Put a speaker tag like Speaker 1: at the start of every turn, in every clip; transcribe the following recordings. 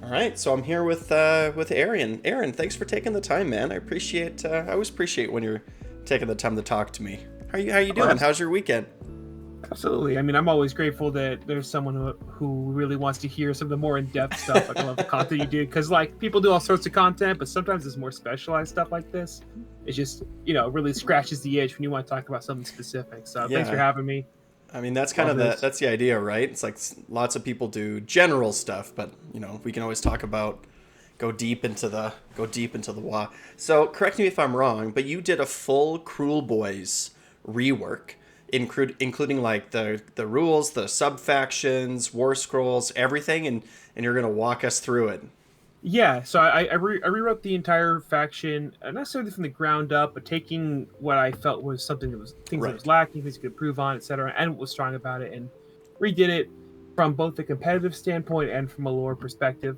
Speaker 1: All right, so I'm here with Aaron. Aaron, thanks for taking the time, man. I always appreciate when you're taking the time to talk to me. How you
Speaker 2: Oh,
Speaker 1: doing? How's your weekend?
Speaker 2: absolutely. I mean, I'm always grateful that there's someone who really wants to hear some of the more in-depth stuff. Like, I love the content you do because, like, people do all sorts of content, but sometimes it's more specialized stuff like this. It just, really scratches the itch when you want to talk about something specific. So, thanks for
Speaker 1: Yeah,
Speaker 2: having me.
Speaker 1: I mean that's kind
Speaker 2: Love
Speaker 1: of the
Speaker 2: this.
Speaker 1: that's the idea, right? It's like lots of people do general stuff, but we can always talk about go deep into the wah. So correct me if I'm wrong, but you did a full Kruleboyz rework, including like the rules, the subfactions, war scrolls, everything, and you're gonna walk us through it.
Speaker 2: Yeah, so I rewrote the entire faction, not necessarily from the ground up, but taking what I felt was something that was things that was
Speaker 1: Right.
Speaker 2: lacking, things you could improve on, etc., and what was strong about it, and redid it from both the competitive standpoint and from a lore perspective.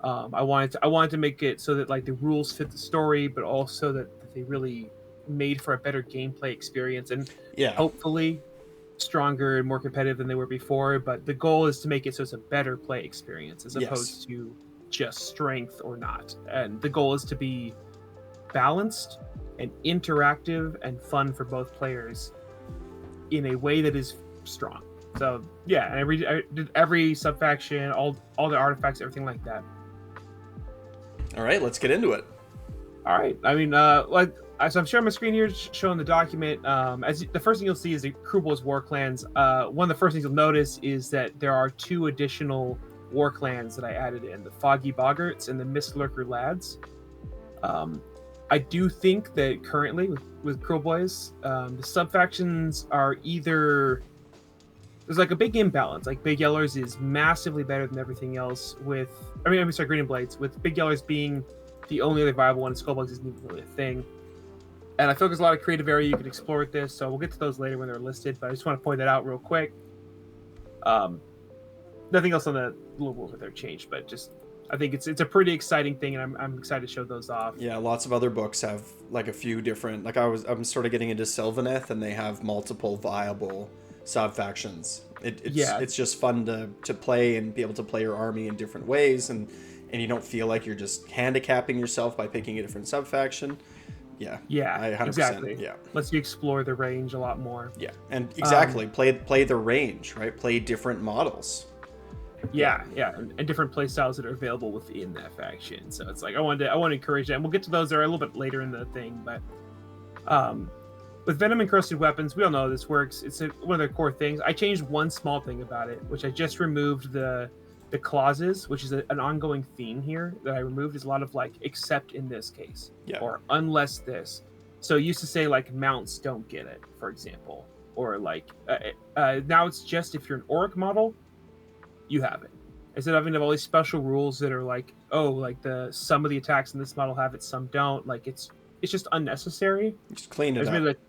Speaker 2: I wanted to make it so that like the rules fit the story, but also that they really made for a better gameplay experience and
Speaker 1: Yeah.
Speaker 2: hopefully stronger and more competitive than they were before. But the goal is to make it so it's a better play experience as
Speaker 1: Yes.
Speaker 2: opposed to just strength or not. And the goal is to be balanced and interactive and fun for both players in a way that is strong. So yeah, and I did every subfaction, all the artifacts, everything like that.
Speaker 1: All right, let's get into it.
Speaker 2: All right. I mean, so I'm sharing my screen here, showing the document. The first thing you'll see is the Kruleboyz war clans. One of the first things you'll notice is that there are two additional war clans that I added in: the Foggy Boggarts and the Mist Lurker Lads. I do think that currently with Kruleboyz, the subfactions are either there's like a big imbalance. Like Big Yellers is massively better than everything else. I'm sorry, Green and Blades, with Big Yellers being the only other viable one. Skullbugs isn't even really a thing. And I feel like there's a lot of creative area you can explore with this. So we'll get to those later when they're listed. But I just want to point that out real quick. Nothing else on the rules that they're changed, but just I think it's a pretty exciting thing, and I'm excited to show those off.
Speaker 1: Yeah, lots of other books have like a few different. Like I'm sort of getting into Sylvaneth, and they have multiple viable sub factions. It's
Speaker 2: Yeah,
Speaker 1: it's just fun to play and be able to play your army in different ways, and you don't feel like you're just handicapping yourself by picking a different sub faction. Yeah,
Speaker 2: yeah,
Speaker 1: I 100%.
Speaker 2: exactly.
Speaker 1: Yeah,
Speaker 2: Lets you explore the range a lot more.
Speaker 1: yeah, and
Speaker 2: Um,
Speaker 1: exactly play the range, right? Play different models. Yeah,
Speaker 2: yeah, and different play styles that are available within that faction. So it's like I want to encourage that, and we'll get to those there a little bit later in the thing. But um, with venom encrusted weapons, we all know this works. It's one of their core things. I changed one small thing about it, which I just removed the clauses, which is an ongoing theme here that I removed. Is a lot of like except in this case
Speaker 1: yeah,
Speaker 2: or unless this. So it used to say like mounts don't get it, for example, or like now it's just if you're an orc model you have it. Instead of having to have all these special rules that are like, oh, like some of the attacks in this model have it, some don't. Like it's just unnecessary.
Speaker 1: just clean
Speaker 2: I
Speaker 1: it
Speaker 2: just made
Speaker 1: up.
Speaker 2: like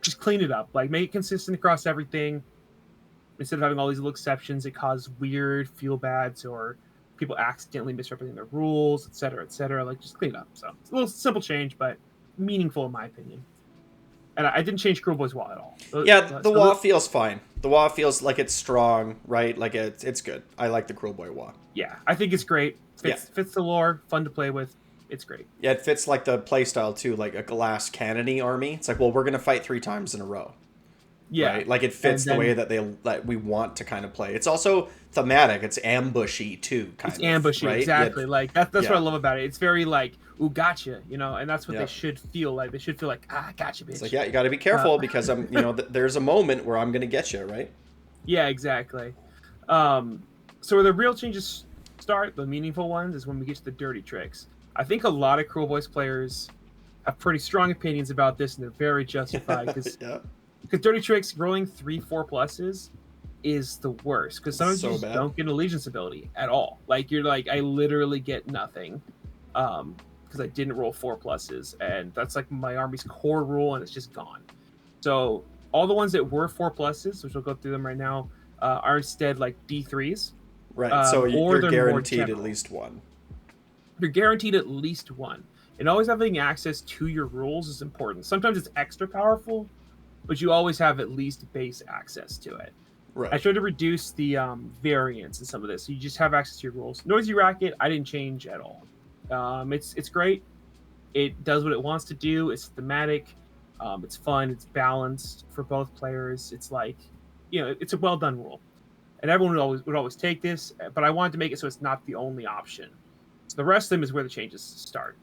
Speaker 2: just clean it up, like make it consistent across everything. Instead of having all these little exceptions, it causes weird feel bads or people accidentally misrepresenting the rules, etc., etc. Like just clean it up. So it's a little simple change, but meaningful in my opinion. And I didn't change Kruleboyz wall at all.
Speaker 1: Yeah, the
Speaker 2: So
Speaker 1: wah feels fine. The wah feels like it's strong, right? Like it's good. I like the Cruel Boy wah.
Speaker 2: yeah, I think it's great.
Speaker 1: Yeah,
Speaker 2: Fits the lore, fun to play with. It's great.
Speaker 1: yeah, it fits like the playstyle too, like a glass cannony army. It's like, well, we're gonna fight 3 times in a row,
Speaker 2: Yeah,
Speaker 1: right? Like it
Speaker 2: and
Speaker 1: fits the way
Speaker 2: then
Speaker 1: that we want to kind of play. It's also thematic. It's ambushy too,
Speaker 2: it's
Speaker 1: kind of,
Speaker 2: ambushy,
Speaker 1: right? Yeah,
Speaker 2: exactly. Like that's what I
Speaker 1: yeah,
Speaker 2: love about it. It's very like, ooh, gotcha, and that's what they
Speaker 1: yeah.
Speaker 2: should feel like. They should feel like, gotcha,
Speaker 1: It's like,
Speaker 2: bitch.
Speaker 1: yeah, you got to be
Speaker 2: Uh,
Speaker 1: careful because there's a moment where I'm gonna get you, right?
Speaker 2: yeah, exactly. Um, so where the real changes start, the meaningful ones, is when we get to the dirty tricks. I think a lot of Kruleboyz players have pretty strong opinions about this, and they're very justified because
Speaker 1: Yeah,
Speaker 2: dirty tricks rolling 3 4 pluses is the worst because sometimes you
Speaker 1: so
Speaker 2: just
Speaker 1: bad.
Speaker 2: don't get an allegiance ability at all. Like you're like, I literally get nothing. Because I didn't roll 4 pluses, and that's like my army's core rule, and it's just gone. So all the ones that were 4 pluses, which we'll go through them right now, are instead like D3s,
Speaker 1: Right. So
Speaker 2: or
Speaker 1: you're
Speaker 2: they're more
Speaker 1: guaranteed at
Speaker 2: general.
Speaker 1: least one.
Speaker 2: You're guaranteed at least one, and always having access to your rules is important. Sometimes it's extra powerful, but you always have at least base access to it.
Speaker 1: Right.
Speaker 2: I tried to reduce the variance in some of this. So you just have access to your rules. Noisy Racket, I didn't change at all. It's great. It does what it wants to do. It's thematic. It's fun. It's balanced for both players. It's like, it's a well done rule, and everyone would always take this. But I wanted to make it so it's not the only option. So the rest of them is where the changes start.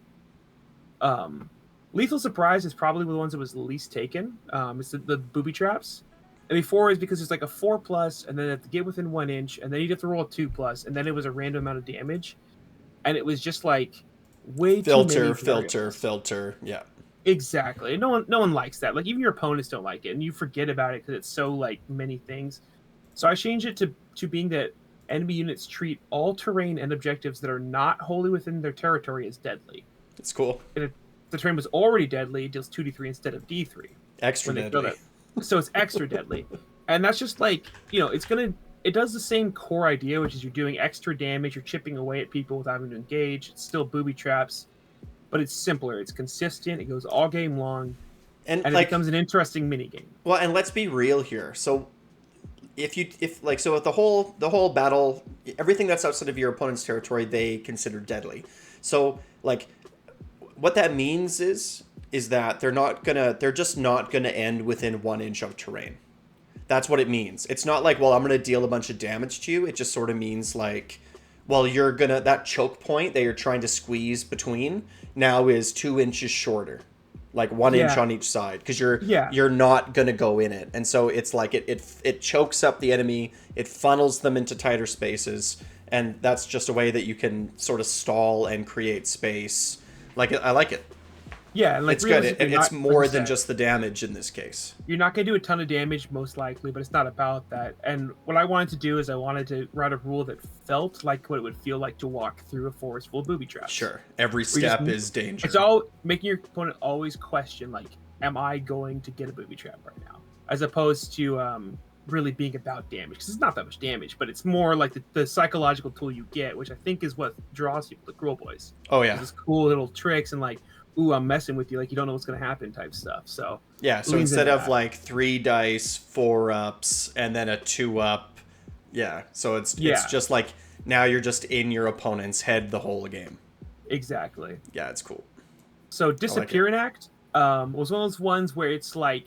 Speaker 2: Lethal Surprise is probably the ones that was least taken. It's the booby traps. And before is because it's like a 4+, and then have to get within 1 inch, and then you'd have to roll a 2+, and then it was a random amount of damage, and it was just like way too many
Speaker 1: filter. Yeah,
Speaker 2: exactly. No one likes that. Like even your opponents don't like it, and you forget about it because it's so like many things. So I changed it to being that enemy units treat all terrain and objectives that are not wholly within their territory as deadly.
Speaker 1: It's cool.
Speaker 2: And if the terrain was already deadly, it deals 2d3 instead of d3.
Speaker 1: Extra deadly.
Speaker 2: So it's extra deadly. And that's just like, it does the same core idea, which is you're doing extra damage, you're chipping away at people without having to engage. It's still booby traps, but it's simpler. It's consistent. It goes all game long, and it becomes an interesting mini game.
Speaker 1: Well, and let's be real here. So if the whole battle, everything that's outside of your opponent's territory, they consider deadly. So like, what that means is that they're just not gonna end within 1 inch of terrain. That's what it means. It's not like, well, I'm gonna deal a bunch of damage to you. It just sort of means like, well, that choke point that you're trying to squeeze between now is 2 inches shorter, like 1 inch on each side, because you're not gonna go in it. And so it's like it chokes up the enemy, it funnels them into tighter spaces, and that's just a way that you can sort of stall and create space. Like, I like it.
Speaker 2: Yeah, and like
Speaker 1: it's good. It's more than just the damage in this case.
Speaker 2: You're not going to do a ton of damage, most likely, but it's not about that. And what I wanted to do is I wanted to write a rule that felt like what it would feel like to walk through a forest full of booby traps.
Speaker 1: Sure. Every step is danger.
Speaker 2: It's all making your opponent always question, like, am I going to get a booby trap right now? As opposed to really being about damage. Because it's not that much damage, but it's more like the psychological tool you get, which I think is what draws people to Kruleboyz.
Speaker 1: Oh, yeah.
Speaker 2: These cool little tricks and like, ooh, I'm messing with you, like you don't know what's going to happen type stuff. So
Speaker 1: yeah, so instead of like 3 dice, 4 ups, and then a 2 up, so it's just like now you're just in your opponent's head the whole game.
Speaker 2: Exactly.
Speaker 1: Yeah, it's cool.
Speaker 2: So Disappearing Act was one of those ones where it's like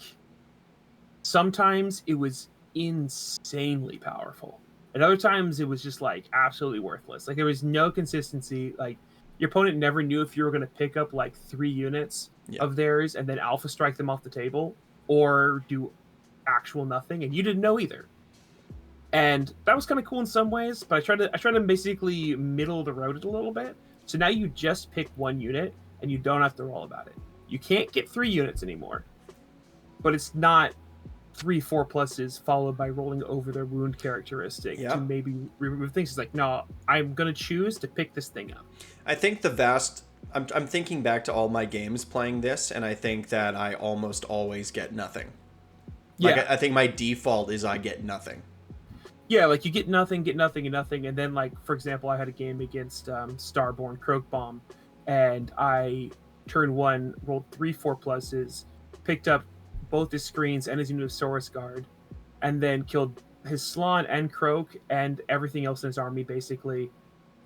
Speaker 2: sometimes it was insanely powerful, and other times it was just like absolutely worthless. Like there was no consistency. Like your opponent never knew if you were going to pick up like 3 units of theirs and then alpha strike them off the table or do actual nothing, and you didn't know either. And that was kind of cool in some ways, but I tried to basically middle the road it a little bit. So now you just pick 1 unit and you don't have to roll about it. You can't get 3 units anymore, but it's not 3 4+ followed by rolling over their wound characteristic to maybe remove things. It's like, no, I'm gonna choose to pick this thing up.
Speaker 1: I think I'm thinking back to all my games playing this, and I think that I almost always get nothing. Like, I think my default is I get nothing.
Speaker 2: Yeah, like you get nothing, and then like for example, I had a game against Starborn Croakbomb, and I turn 1 rolled 3 4+, picked up both his screens and his Unitosaurus guard, and then killed his Slan and Croak and everything else in his army basically.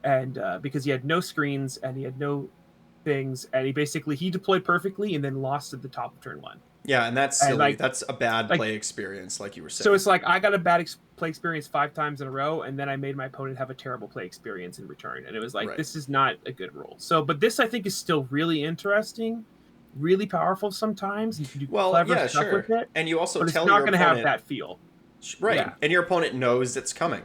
Speaker 2: And because he had no screens and he had no things, and he deployed perfectly and then lost at the top of turn 1.
Speaker 1: Yeah, and that's silly. Like, that's a bad play experience, like you were saying.
Speaker 2: So it's like I got a bad play experience 5 times in a row, and then I made my opponent have a terrible play experience in return. And it was like, this is not a good rule. So, but this I think is still really interesting, really powerful sometimes. You can do clever stuff with it.
Speaker 1: And you also
Speaker 2: but
Speaker 1: tell
Speaker 2: it's not going to have that feel.
Speaker 1: Right. Yeah. And your opponent knows it's coming.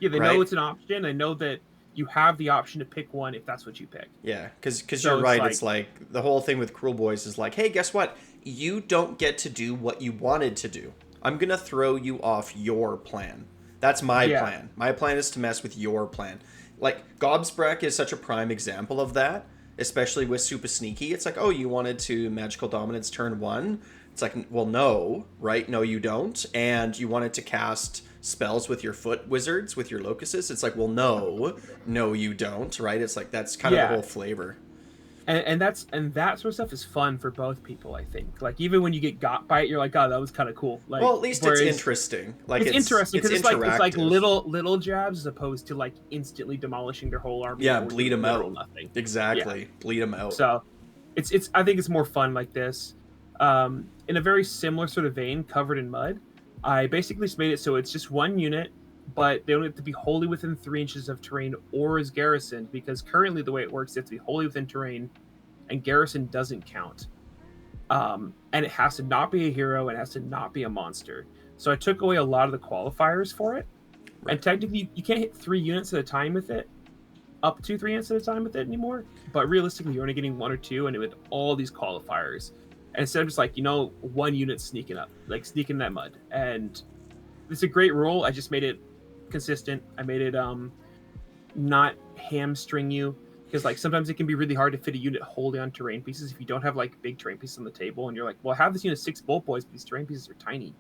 Speaker 2: Yeah, they know it's an option. They know that you have the option to pick 1 if that's what you pick.
Speaker 1: Yeah, because you're right. It's like the whole thing with Kruleboyz is like, hey, guess what? You don't get to do what you wanted to do. I'm going to throw you off your plan. That's my plan. My plan is to mess with your plan. Like, Gobsbreck is such a prime example of that, especially with Super Sneaky. It's like, oh, you wanted to Magical Dominance turn 1? It's like, well, no, right? No, you don't. And you wanted to cast spells with your foot wizards, with your locusts. It's like, well, no, you don't, right? It's like, that's kind of the whole flavor.
Speaker 2: and that sort of stuff is fun for both people. I think, like, even when you get got by it, you're like, oh, that was kind of cool. Like,
Speaker 1: Well, at least it's
Speaker 2: whereas
Speaker 1: interesting. Like
Speaker 2: it's interesting because it's like
Speaker 1: interactive.
Speaker 2: little jabs as opposed to like instantly demolishing their whole army.
Speaker 1: Yeah,
Speaker 2: or
Speaker 1: bleed them out.
Speaker 2: nothing.
Speaker 1: Exactly,
Speaker 2: Yeah.
Speaker 1: bleed them out.
Speaker 2: So it's I think it's more fun like this. In a very similar sort of vein, covered in mud, I basically just made it so it's just one unit, but they don't have to be wholly within 3 inches of terrain or is garrisoned, because currently the way it works, they have to be wholly within terrain, and garrison doesn't count. And it has to not be a hero, and it has to not be a monster. So I took away a lot of the qualifiers for it,
Speaker 1: Right.
Speaker 2: and technically you can't hit 3 units at a time with it, up to 3 units at a time with it anymore. But realistically, you're only getting 1 or 2, and with all these qualifiers, and instead of just like 1 unit sneaking up, like sneaking that mud, and it's a great rule. I just made it consistent. I made it not hamstring you, because like sometimes it can be really hard to fit a unit wholly on terrain pieces if you don't have like big terrain pieces on the table, and you're like, well, I have this unit 6 bolt boys, but these terrain pieces are tiny,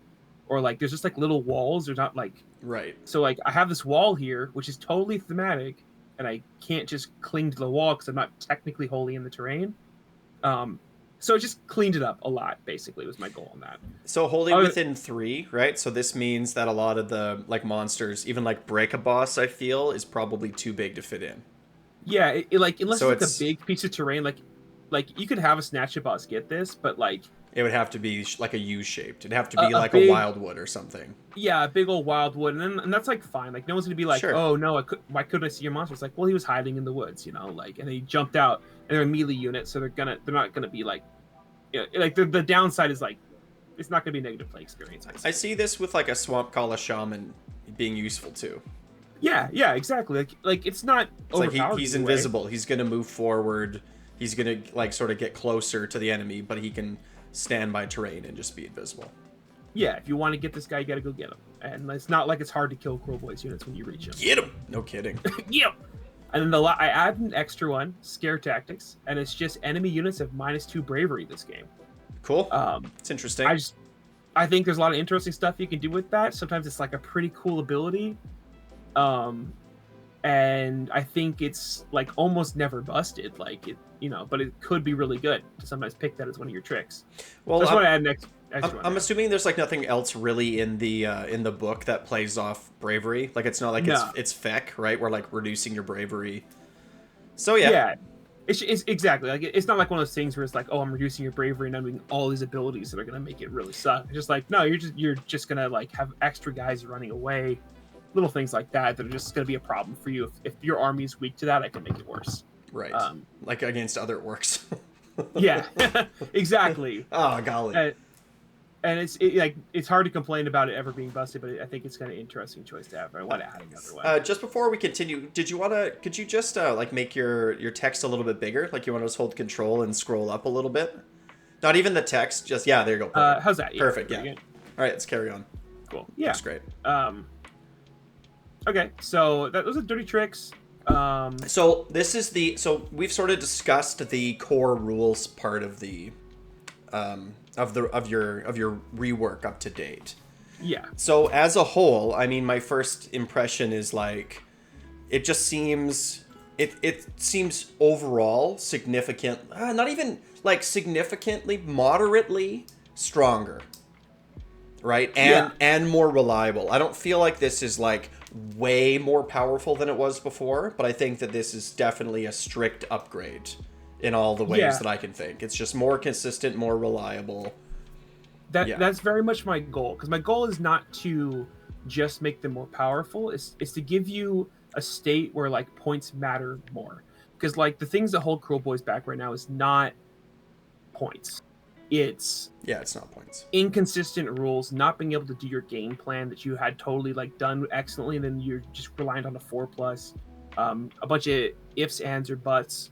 Speaker 2: or like there's just like little walls. There's not like
Speaker 1: Right.
Speaker 2: So like I have this wall here, which is totally thematic, and I can't just cling to the wall because I'm not technically wholly in the terrain. So it just cleaned it up a lot, basically, was my goal on that.
Speaker 1: So wholly within 3, right? So this means that a lot of the like monsters, even like break a boss, I feel, is probably too big to fit in.
Speaker 2: Yeah, like unless
Speaker 1: So
Speaker 2: it's like a big piece of terrain, like you could have a snatch boss get this, but like
Speaker 1: it would have to be like a U-shaped. It'd have to be like
Speaker 2: big,
Speaker 1: a wildwood or something.
Speaker 2: Yeah, a big old wildwood, and that's like fine. Like no one's gonna be like,
Speaker 1: Sure.
Speaker 2: oh no, why couldn't I see your monster? It's like, well, he was hiding in the woods, like, and he jumped out, and they're a melee unit, so they're not gonna be like, like the downside is like, it's not gonna be a negative play experience.
Speaker 1: I see this with like a swamp call a shaman being useful too.
Speaker 2: Yeah, exactly. Like it's not.
Speaker 1: It's like he's invisible. He's gonna move forward. He's gonna like sort of get closer to the enemy, but he can stand by terrain and just be invisible.
Speaker 2: Yeah, if you want to get this guy, you gotta go get him. And it's not like it's hard to kill Kruleboyz units when you reach him.
Speaker 1: Get him! No kidding.
Speaker 2: Yep. And then I add an extra one, Scare Tactics, and it's just enemy units have -2 bravery this game.
Speaker 1: Cool. It's interesting.
Speaker 2: I think there's a lot of interesting stuff you can do with that. Sometimes it's like a pretty cool ability. And I think it's like almost never busted, like it, but it could be really good to sometimes pick that as one of your tricks.
Speaker 1: Well,
Speaker 2: that's what I add next.
Speaker 1: I'm assuming there's like nothing else really in the book that plays off bravery. Like it's not like it's feck, right? We're like reducing your bravery. So yeah,
Speaker 2: it's exactly like it's not like one of those things where it's like, oh, I'm reducing your bravery and I'm doing all these abilities that are gonna make it really suck. It's just like, no, you're just gonna like have extra guys running away, little things like that are just gonna be a problem for you. If your army is weak to that, I can make it worse.
Speaker 1: Right. Like against other orcs.
Speaker 2: Yeah, exactly.
Speaker 1: Oh golly.
Speaker 2: And it's hard to complain about it ever being busted, but I think it's kind of interesting choice to have. I want to add another one.
Speaker 1: Just before we continue, could you just like make your text a little bit bigger? Like you want to just hold control and scroll up a little bit? Not even the text, just there you go. Perfect.
Speaker 2: How's that?
Speaker 1: Yeah, perfect. Yeah. All right, let's carry on.
Speaker 2: Cool. Yeah.
Speaker 1: That's great.
Speaker 2: Okay, so those are dirty tricks.
Speaker 1: So we've sort of discussed the core rules part of the of your rework up to date.
Speaker 2: Yeah.
Speaker 1: So as a whole, I mean, my first impression is like, it just seems it seems overall significant, not even like significantly, moderately stronger, right? And more reliable. I don't feel like this is like way more powerful than it was before, but I think that this is definitely a strict upgrade in all the ways that I can think. It's just more consistent, more reliable.
Speaker 2: That's very much my goal, because my goal is not to just make them more powerful. It's to give you a state where like points matter more, because like the things that hold Kruleboyz back right now is not points. It's
Speaker 1: not points.
Speaker 2: Inconsistent rules, not being able to do your game plan that you had totally like done excellently, and then you're just reliant on a 4+, a bunch of ifs, ands, or buts.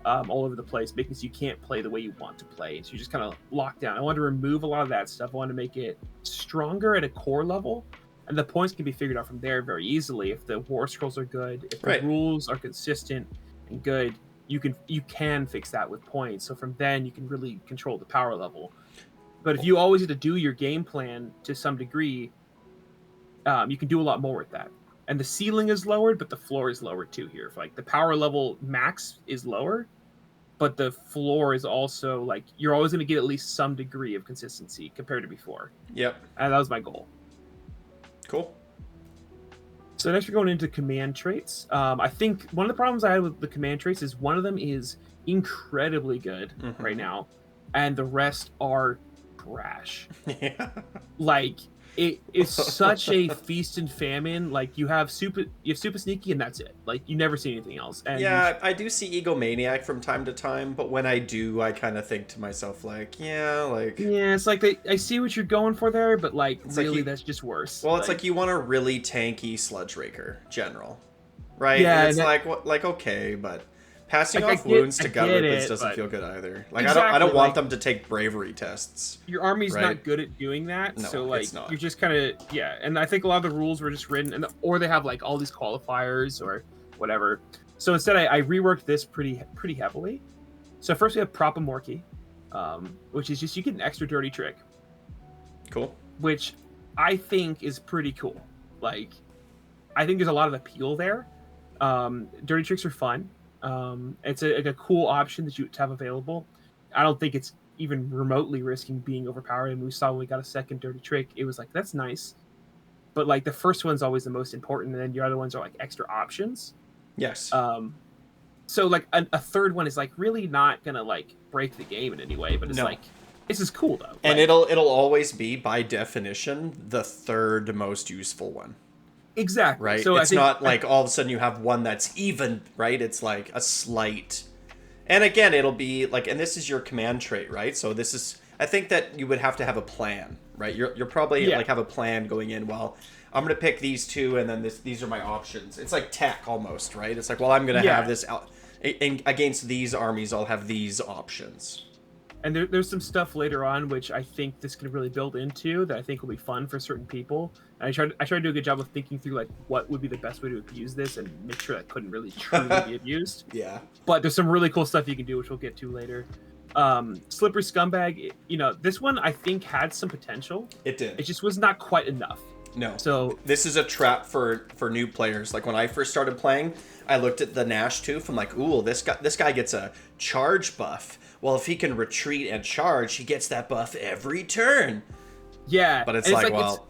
Speaker 2: All over the place, making so you can't play the way you want to play. So you're just kind of locked down. I want to remove a lot of that stuff. I want to make it stronger at a core level, and the points can be figured out from there very easily. If the war scrolls are good, if the rules are consistent and good, you can fix that with points. So from then you can really control the power level. But if you always have to do your game plan to some degree, you can do a lot more with that. And the ceiling is lowered, but the floor is lowered too here. Like the power level max is lower, but the floor is also like you're always going to get at least some degree of consistency compared to before.
Speaker 1: Yep.
Speaker 2: And that was my goal.
Speaker 1: Cool.
Speaker 2: So next we're going into command traits. I think one of the problems I had with the command traits is one of them is incredibly good right now, and the rest are trash.
Speaker 1: Yeah.
Speaker 2: Like it is such a feast and famine. Like you have super sneaky, and that's it. Like you never see anything else. And
Speaker 1: yeah, I do see egomaniac from time to time, but when I do, I kind of think to myself like, yeah,
Speaker 2: it's like I see what you're going for there, but like
Speaker 1: it's
Speaker 2: really
Speaker 1: like
Speaker 2: that's just worse.
Speaker 1: Well, it's like you want a really tanky Sludge Raker general, right?
Speaker 2: Yeah,
Speaker 1: and it's like okay, but passing off wounds to gut weapons doesn't feel good either. Like
Speaker 2: exactly,
Speaker 1: I don't want them to take bravery tests.
Speaker 2: Your army's
Speaker 1: right?
Speaker 2: not good at doing that,
Speaker 1: No,
Speaker 2: so like
Speaker 1: it's not.
Speaker 2: you're just kind of and I think a lot of the rules were just written, or they have like all these qualifiers or whatever. So instead, I reworked this pretty heavily. So first we have Propamorky, which is just you get an extra dirty trick.
Speaker 1: Cool.
Speaker 2: Which I think is pretty cool. Like I think there's a lot of appeal there. Dirty tricks are fun. It's a cool option that you have available. I don't think it's even remotely risking being overpowered. And we saw when we got a second dirty trick, it was like, that's nice. But like the first one's always the most important. And then your other ones are like extra options.
Speaker 1: Yes.
Speaker 2: So like a third one is like really not going to like break the game in any way, but it's like, this is cool though.
Speaker 1: And
Speaker 2: like,
Speaker 1: it'll always be by definition the third most useful one.
Speaker 2: Exactly.
Speaker 1: Right.
Speaker 2: So
Speaker 1: it's not like all of a sudden you have one that's even, right? It's like a slight. And again, it'll be like, and this is your command trait, right? So this is, I think that you would have to have a plan, right? You're probably like have a plan going in. Well, I'm going to pick these two, and then these are my options. It's like tech almost, right? It's like, well, I'm going to have this out against these armies. I'll have these options.
Speaker 2: And there's some stuff later on which I think this can really build into that I think will be fun for certain people. And I tried to do a good job of thinking through like what would be the best way to abuse this and make sure that couldn't really truly be abused.
Speaker 1: Yeah.
Speaker 2: But there's some really cool stuff you can do, which we'll get to later. Slippery Scumbag, this one I think had some potential.
Speaker 1: It did.
Speaker 2: It just was not quite enough.
Speaker 1: No.
Speaker 2: So
Speaker 1: this is a trap for new players. Like when I first started playing, I looked at the Nash tooth. I'm like, ooh, this guy gets a charge buff. Well, if he can retreat and charge, he gets that buff every turn.
Speaker 2: Yeah,
Speaker 1: but it's like well,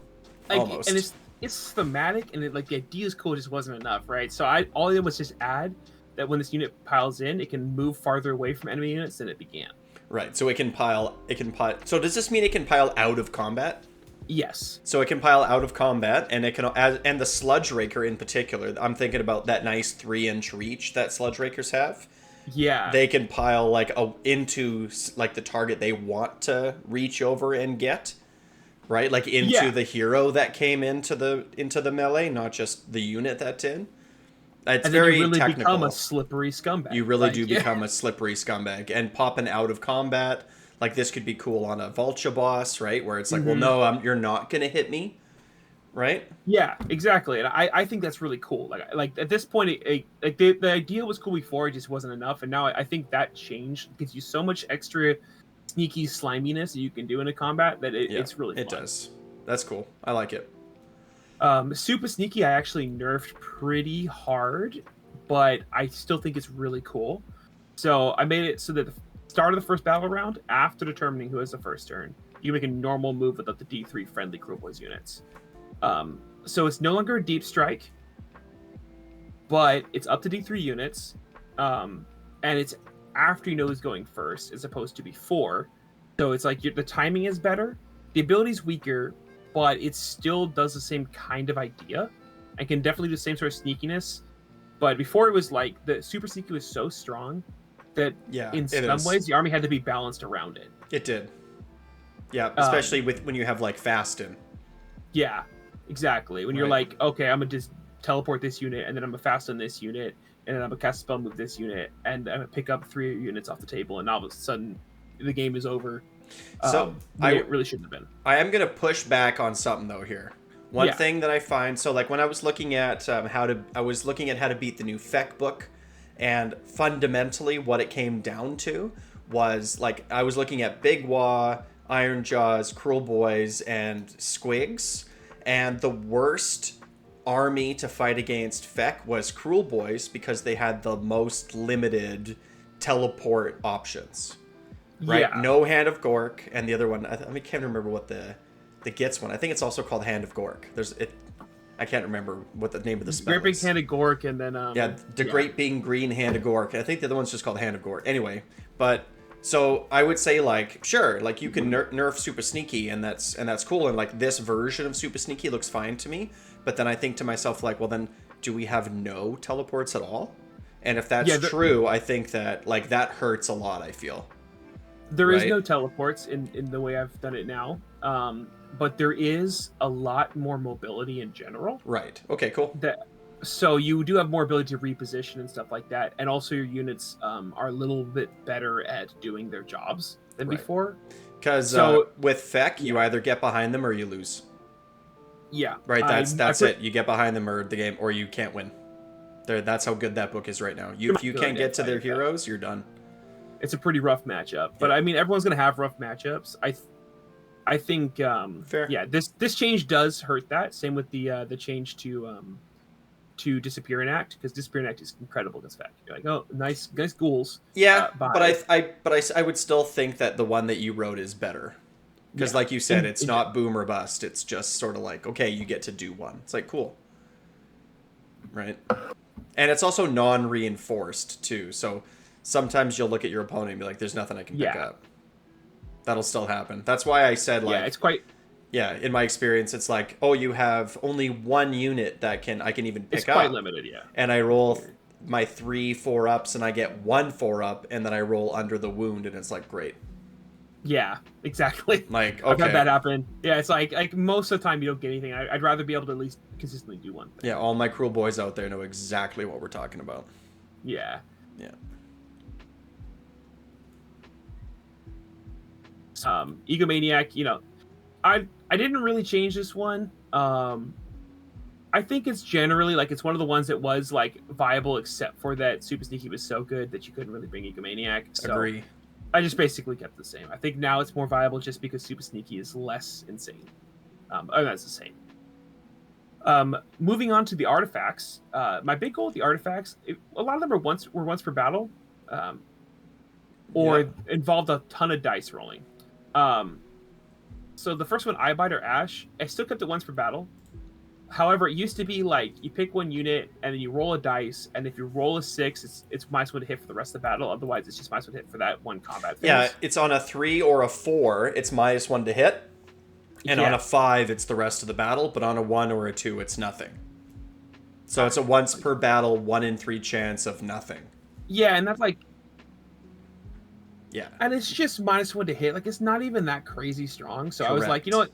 Speaker 2: it's,
Speaker 1: almost.
Speaker 2: And it's thematic, and the idea is cool. It just wasn't enough, right? So all I did was just add that when this unit piles in, it can move farther away from enemy units than it began.
Speaker 1: Right. So it can pile. So does this mean it can pile out of combat?
Speaker 2: Yes.
Speaker 1: So it can pile out of combat, and it can, and the Sludge Raker in particular. I'm thinking about that nice 3-inch reach that Sludge Rakers have.
Speaker 2: Yeah.
Speaker 1: They can pile like into like the target they want to reach over and get, right? Like into the hero that came into the melee, not just the unit that's in. It's very
Speaker 2: you really
Speaker 1: technical.
Speaker 2: Become a slippery scumbag.
Speaker 1: You really do become a slippery scumbag, and popping out of combat. Like this could be cool on a Vulture boss, right? Where it's like, well, no, you're not gonna hit me, right?
Speaker 2: Yeah, exactly. And I think that's really cool. Like at this point, the idea was cool before, it just wasn't enough. And now I think that changed. It gives you so much extra sneaky sliminess that you can do in a combat that it's really fun.
Speaker 1: It does. That's cool. I like it.
Speaker 2: Super Sneaky I actually nerfed pretty hard, but I still think it's really cool. So I made it so that the start of the first battle round, after determining who has the first turn, you make a normal move with up to D3 friendly Kruleboyz units. So it's no longer a deep strike, but it's up to D3 units, and it's after you know who's going first as opposed to before. So it's like the timing is better, the ability's weaker, but it still does the same kind of idea and can definitely do the same sort of sneakiness. But before it was like the Super Sneaky was so strong that in some ways the army had to be balanced around it.
Speaker 1: It did. Yeah, especially when you have like Fasten.
Speaker 2: Yeah, exactly. When you're like, okay, I'm gonna just teleport this unit, and then I'm gonna Fasten this unit, and then I'm gonna cast a spell move this unit, and I'm gonna pick up 3 units off the table, and all of a sudden the game is over.
Speaker 1: So
Speaker 2: it really shouldn't have been.
Speaker 1: I am gonna push back on something though here. One thing that I find, so like when I was looking at how to beat the new Feck book, and fundamentally what it came down to was like I was looking at Big Wah, Iron Jaws, Kruleboyz, and Squigs, and the worst army to fight against Feck was Kruleboyz because they had the most limited teleport options, right?
Speaker 2: Yeah.
Speaker 1: No Hand of Gork, and the other one, I can't remember what the Gits one. I think it's also called Hand of Gork. I can't remember what the name of the spell
Speaker 2: Great Big
Speaker 1: is.
Speaker 2: Hand of Gork, and then
Speaker 1: the Great Being Green Hand of Gork. I think the other one's just called Hand of Gork. Anyway, but so I would say like sure, like you can nerf Super Sneaky, and that's cool, and like this version of Super Sneaky looks fine to me. But then I think to myself like, well then do we have no teleports at all? And if that's true, I think that like that hurts a lot. I feel
Speaker 2: there is no teleports in the way I've done it now. But there is a lot more mobility in general.
Speaker 1: Right. Okay, cool.
Speaker 2: So you do have more ability to reposition and stuff like that. And also your units are a little bit better at doing their jobs than before.
Speaker 1: Because with Feck, you either get behind them or you lose.
Speaker 2: Yeah.
Speaker 1: Right, that's it. You get behind them or the game, or you can't win. That's how good that book is right now. If you can't get to their heroes, you're done.
Speaker 2: It's a pretty rough matchup. But I mean, everyone's going to have rough matchups. I think
Speaker 1: fair.
Speaker 2: Yeah, this change does hurt that. Same with the change to Disappear and Act, because Disappear and Act is incredible against Feck. You're like, oh, nice ghouls.
Speaker 1: Yeah, but I would still think that the one that you wrote is better. Because like you said, it's not boom or bust. It's just sort of like, okay, you get to do one. It's like, cool. Right? And it's also non-reinforced too. So sometimes you'll look at your opponent and be like, there's nothing I can pick up. That'll still happen. That's why I said like...
Speaker 2: Yeah, it's quite...
Speaker 1: Yeah, in my experience, it's like, oh, you have only one unit that I can even pick up.
Speaker 2: It's quite limited, yeah.
Speaker 1: And I roll my 3 4-ups and I get 1 4-up and then I roll under the wound and it's like, great.
Speaker 2: Yeah, exactly.
Speaker 1: Like, okay.
Speaker 2: I've had that happen. Yeah, it's like most of the time you don't get anything. I'd rather be able to at least consistently do one thing.
Speaker 1: Yeah, all my Kruleboyz out there know exactly what we're talking about.
Speaker 2: Yeah.
Speaker 1: Yeah.
Speaker 2: Egomaniac, you know, I didn't really change this one. I think it's generally like it's one of the ones that was like viable, except for that Super Sneaky was so good that you couldn't really bring Egomaniac. So
Speaker 1: Agree.
Speaker 2: I just basically kept the same. I think now it's more viable just because Super Sneaky is less insane. That's the same. Moving on to the artifacts. My big goal with the artifacts, a lot of them were once per battle, or involved a ton of dice rolling. So the first one, Eyebite or Ash, I still kept it once per battle. However, it used to be like you pick one unit and then you roll a dice, and if you roll a 6, it's -1 to hit for the rest of the battle. Otherwise, it's just -1 to hit for that one combat phase.
Speaker 1: Yeah, it's on a 3 or a 4, it's -1 to hit, and on a 5, it's the rest of the battle. But on a 1 or a 2, it's nothing. So it's a once per battle, 1 in 3 chance of nothing.
Speaker 2: Yeah, and that's like.
Speaker 1: Yeah.
Speaker 2: And it's just -1 to hit. Like, it's not even that crazy strong. So I was like, you know what?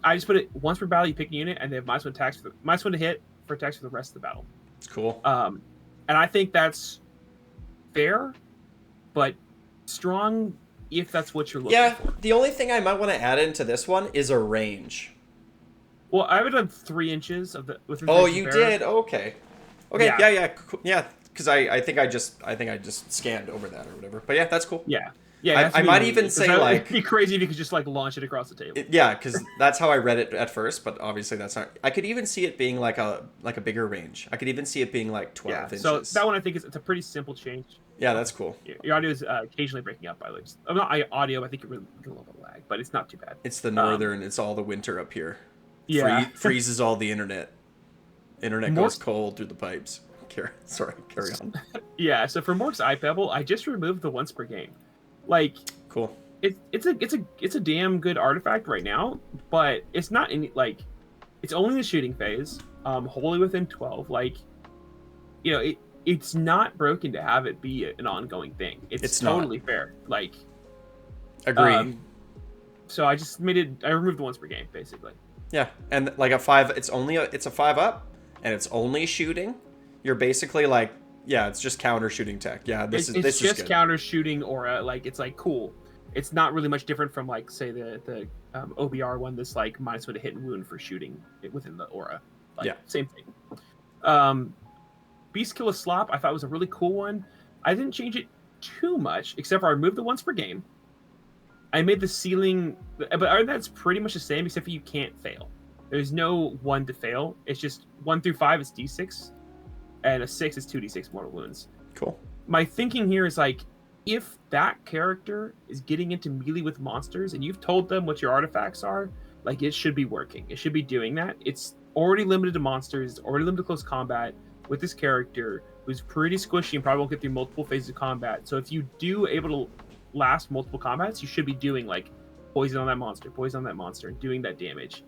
Speaker 2: I just put it once per battle, you pick a unit, and they have -1 attacks -1 to hit for attacks for the rest of the battle.
Speaker 1: It's cool.
Speaker 2: And I think that's fair, but strong if that's what you're looking for.
Speaker 1: Yeah, the only thing I might want to add into this one is a range.
Speaker 2: Well, I would have 3 inches of the.
Speaker 1: Oh, you did? Okay. Okay. Yeah. Because I think I just scanned over that or whatever. But yeah, that's cool.
Speaker 2: Yeah.
Speaker 1: I might even say like
Speaker 2: it'd be crazy if you could just like launch it across the table.
Speaker 1: Yeah, because that's how I read it at first, but obviously that's not. I could even see it being like a bigger range. I could even see it being like 12 inches.
Speaker 2: So that one I think it's a pretty simple change.
Speaker 1: Yeah, that's cool.
Speaker 2: Your audio is occasionally breaking up, by the way. I'm not audio. I think you're getting a little bit of lag, but it's not too bad.
Speaker 1: It's the northern. It's all the winter up here.
Speaker 2: Yeah,
Speaker 1: freezes all the internet. Internet goes cold through the pipes. Carry on.
Speaker 2: Yeah. So for Mork's Eye Pebble, I just removed the once per game. Like,
Speaker 1: cool.
Speaker 2: It's a damn good artifact right now, but it's not any like, it's only the shooting phase. Wholly within 12. Like, you know, it's not broken to have it be an ongoing thing. It's totally fair. Like,
Speaker 1: agree.
Speaker 2: So I just I removed once per game basically.
Speaker 1: Yeah, and like a 5, it's a 5-up, and it's only shooting. You're basically like, yeah, it's just counter shooting tech. Yeah, this is
Speaker 2: just counter shooting aura. Like, it's like cool. It's not really much different from like say the OBR one that's like -1 to hit and wound for shooting within the aura. Like,
Speaker 1: yeah,
Speaker 2: same thing. Beast Killer Slop I thought was a really cool one. I didn't change it too much, except for I removed the once per game. I made the ceiling, but other than that, it's pretty much the same, except for you can't fail. There's no 1 to fail. It's just 1 through 5 is D6, and a 6 is 2d6 mortal wounds.
Speaker 1: Cool.
Speaker 2: My thinking here is like, if that character is getting into melee with monsters and you've told them what your artifacts are, like it should be working. It should be doing that. It's already limited to monsters, it's already limited to close combat with this character who's pretty squishy and probably won't get through multiple phases of combat. So if you do able to last multiple combats, you should be doing like poison on that monster, and doing that damage.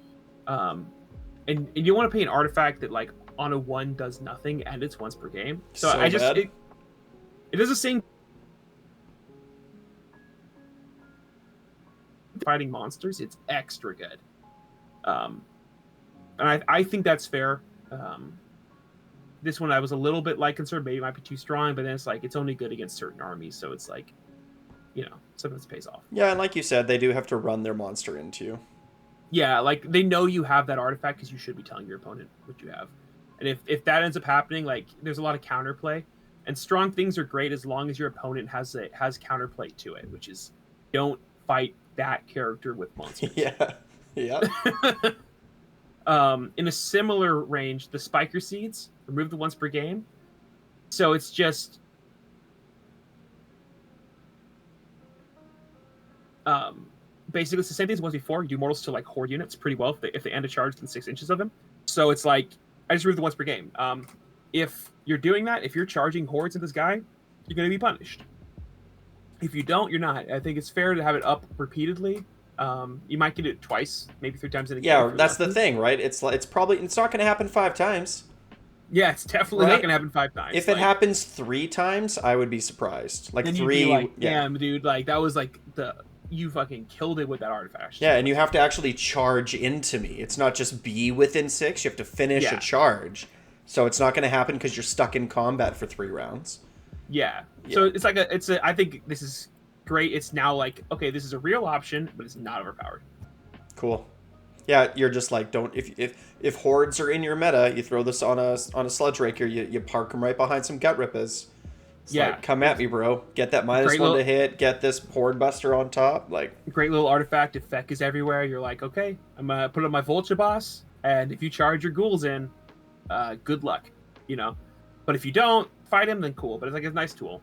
Speaker 2: And you want to pay an artifact that like on a 1 does nothing and it's once per game. So I just it does the same fighting monsters, it's extra good. And I think that's fair. This one I was a little bit like concerned maybe it might be too strong, but then it's like it's only good against certain armies, so it's like, you know, sometimes it pays off.
Speaker 1: Yeah, and like you said, they do have to run their monster into you.
Speaker 2: Yeah, like they know you have that artifact because you should be telling your opponent what you have. And if that ends up happening, like there's a lot of counterplay, and strong things are great as long as your opponent has counterplay to it, which is don't fight that character with monsters.
Speaker 1: Yeah.
Speaker 2: In a similar range, the Spiker Seeds remove the once per game, so it's just basically it's the same thing as once before. You do mortals to like horde units pretty well if they end a charge within 6 inches of them. So it's like I just remove the once per game. If you're doing that, if you're charging hordes at this guy, you're going to be punished. If you don't, you're not. I think it's fair to have it up repeatedly. You might get it twice, maybe 3 times in a game.
Speaker 1: Yeah, that's the thing, right? It's not going to happen 5 times.
Speaker 2: Yeah, it's definitely not going to happen 5 times.
Speaker 1: If it happens 3 times, I would be surprised. Like
Speaker 2: then
Speaker 1: 3,
Speaker 2: you'd be like, damn, dude, like that was like you fucking killed it with that artifact.
Speaker 1: Yeah, and you have to actually charge into me. It's not just be within 6. You have to finish a charge. So it's not going to happen because you're stuck in combat for 3 rounds.
Speaker 2: Yeah. So it's like I think this is great. It's now like, okay, this is a real option, but it's not overpowered.
Speaker 1: Cool. Yeah, you're just like, don't if hordes are in your meta, you throw this on a sludge raker, you park them right behind some gut rippers. It's like, come at me, bro. Get that -1 to hit. Get this horde buster on top. Like
Speaker 2: great little artifact. If Feck is everywhere, you're like, okay, I'm gonna put on my Vulture Boss, and if you charge your ghouls in, good luck, you know. But if you don't fight him, then cool. But it's like a nice tool.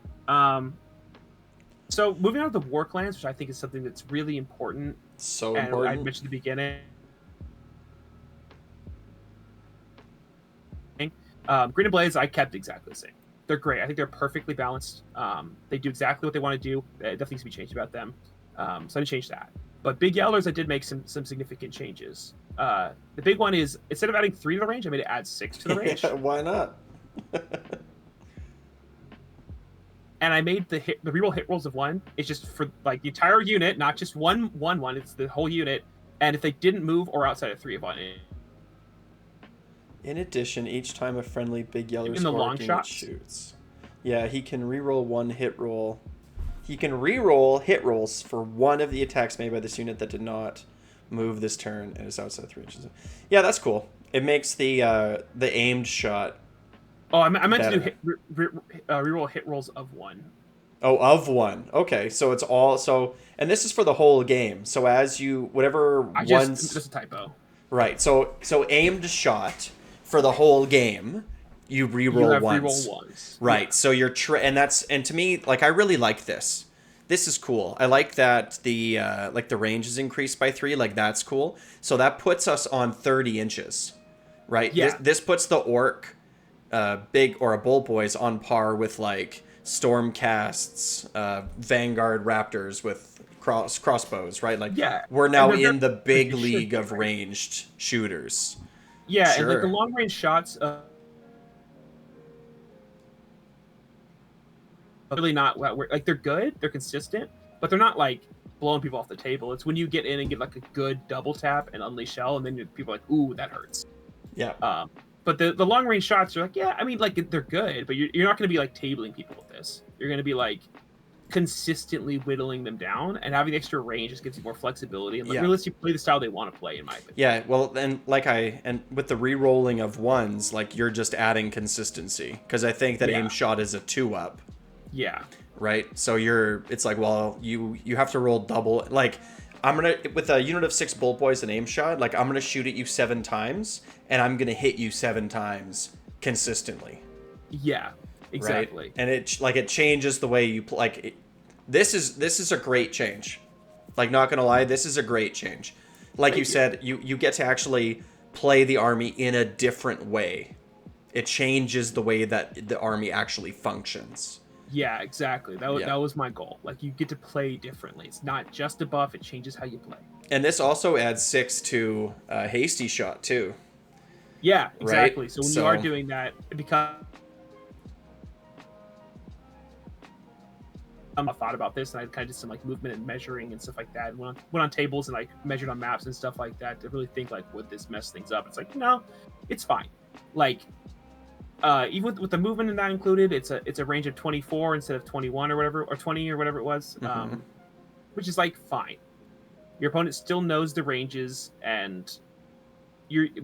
Speaker 2: So moving on to the War Clans, which I think is something that's really important.
Speaker 1: So
Speaker 2: and
Speaker 1: important.
Speaker 2: I mentioned at the beginning. Green and Blaze, I kept exactly the same. They're great. I think they're perfectly balanced. They do exactly what they want to do. Nothing needs to be changed about them. So I didn't change that. But Big Yellers, I did make some significant changes. The big one is, instead of adding 3 to the range, I made it add 6 to the range.
Speaker 1: Yeah, why not?
Speaker 2: And I made the reroll hit rolls of 1. It's just for like the entire unit, not just one. It's the whole unit. And if they didn't move or outside of 3 of 1.
Speaker 1: In addition, each time a friendly Big Yeller
Speaker 2: in the long shots
Speaker 1: shoots. Yeah, he can reroll 1 hit roll. He can reroll hit rolls for 1 of the attacks made by this unit that did not move this turn and is outside 3 inches. Yeah, that's cool. It makes the aimed shot.
Speaker 2: Oh, I meant to do reroll hit rolls of 1.
Speaker 1: Oh, of 1. Okay, so it's all and this is for the whole game. So as you
Speaker 2: just a typo.
Speaker 1: Right. So aimed shot for the whole game, you reroll ones. Right. Yeah. So you're and to me, like, I really like this. This is cool. I like that the range is increased by 3. Like, that's cool. So that puts us on 30 inches, right?
Speaker 2: Yeah.
Speaker 1: This puts the orc, big or a bull boys on par with like Stormcasts, Vanguard Raptors with crossbows, right? Like, we're now in the big league of ranged shooters.
Speaker 2: Yeah, sure. And like the long range shots, really not like they're good, they're consistent, but they're not like blowing people off the table. It's when you get in and get like a good double tap and unleash shell, and then people are like, ooh, that hurts.
Speaker 1: Yeah.
Speaker 2: But the long range shots are like, yeah, I mean, like they're good, but you're not going to be like tabling people with this. You're going to be like consistently whittling them down, and having the extra range just gives you more flexibility and realistically play the style they want to play, in my opinion.
Speaker 1: Yeah, well, and with the re-rolling of 1s, like, you're just adding consistency, because I think that aim shot is a 2-up.
Speaker 2: Yeah.
Speaker 1: Right? So it's like, well, you have to roll double. Like, I'm gonna, with a unit of 6 bolt boys and aim shot, like, I'm gonna shoot at you 7 times, and I'm gonna hit you 7 times consistently.
Speaker 2: Yeah. Exactly.
Speaker 1: Right? And it changes the way you This is a great change. Like, not gonna lie, this is a great change. Like you said, you get to actually play the army in a different way. It changes the way that the army actually functions.
Speaker 2: Yeah, exactly. That was my goal. Like, you get to play differently. It's not just a buff; it changes how you play.
Speaker 1: And this also adds 6 to hasty shot too.
Speaker 2: Yeah, exactly.
Speaker 1: Right?
Speaker 2: So when you are doing that, it becomes. I thought about this, and I kind of did some like movement and measuring and stuff like that. Went on tables and like measured on maps and stuff like that to really think like, would this mess things up? It's like, no, it's fine. Like, even with the movement and that included, it's a range of 24 instead of 21 or whatever, or 20 or whatever it was, which is like fine. Your opponent still knows the ranges, and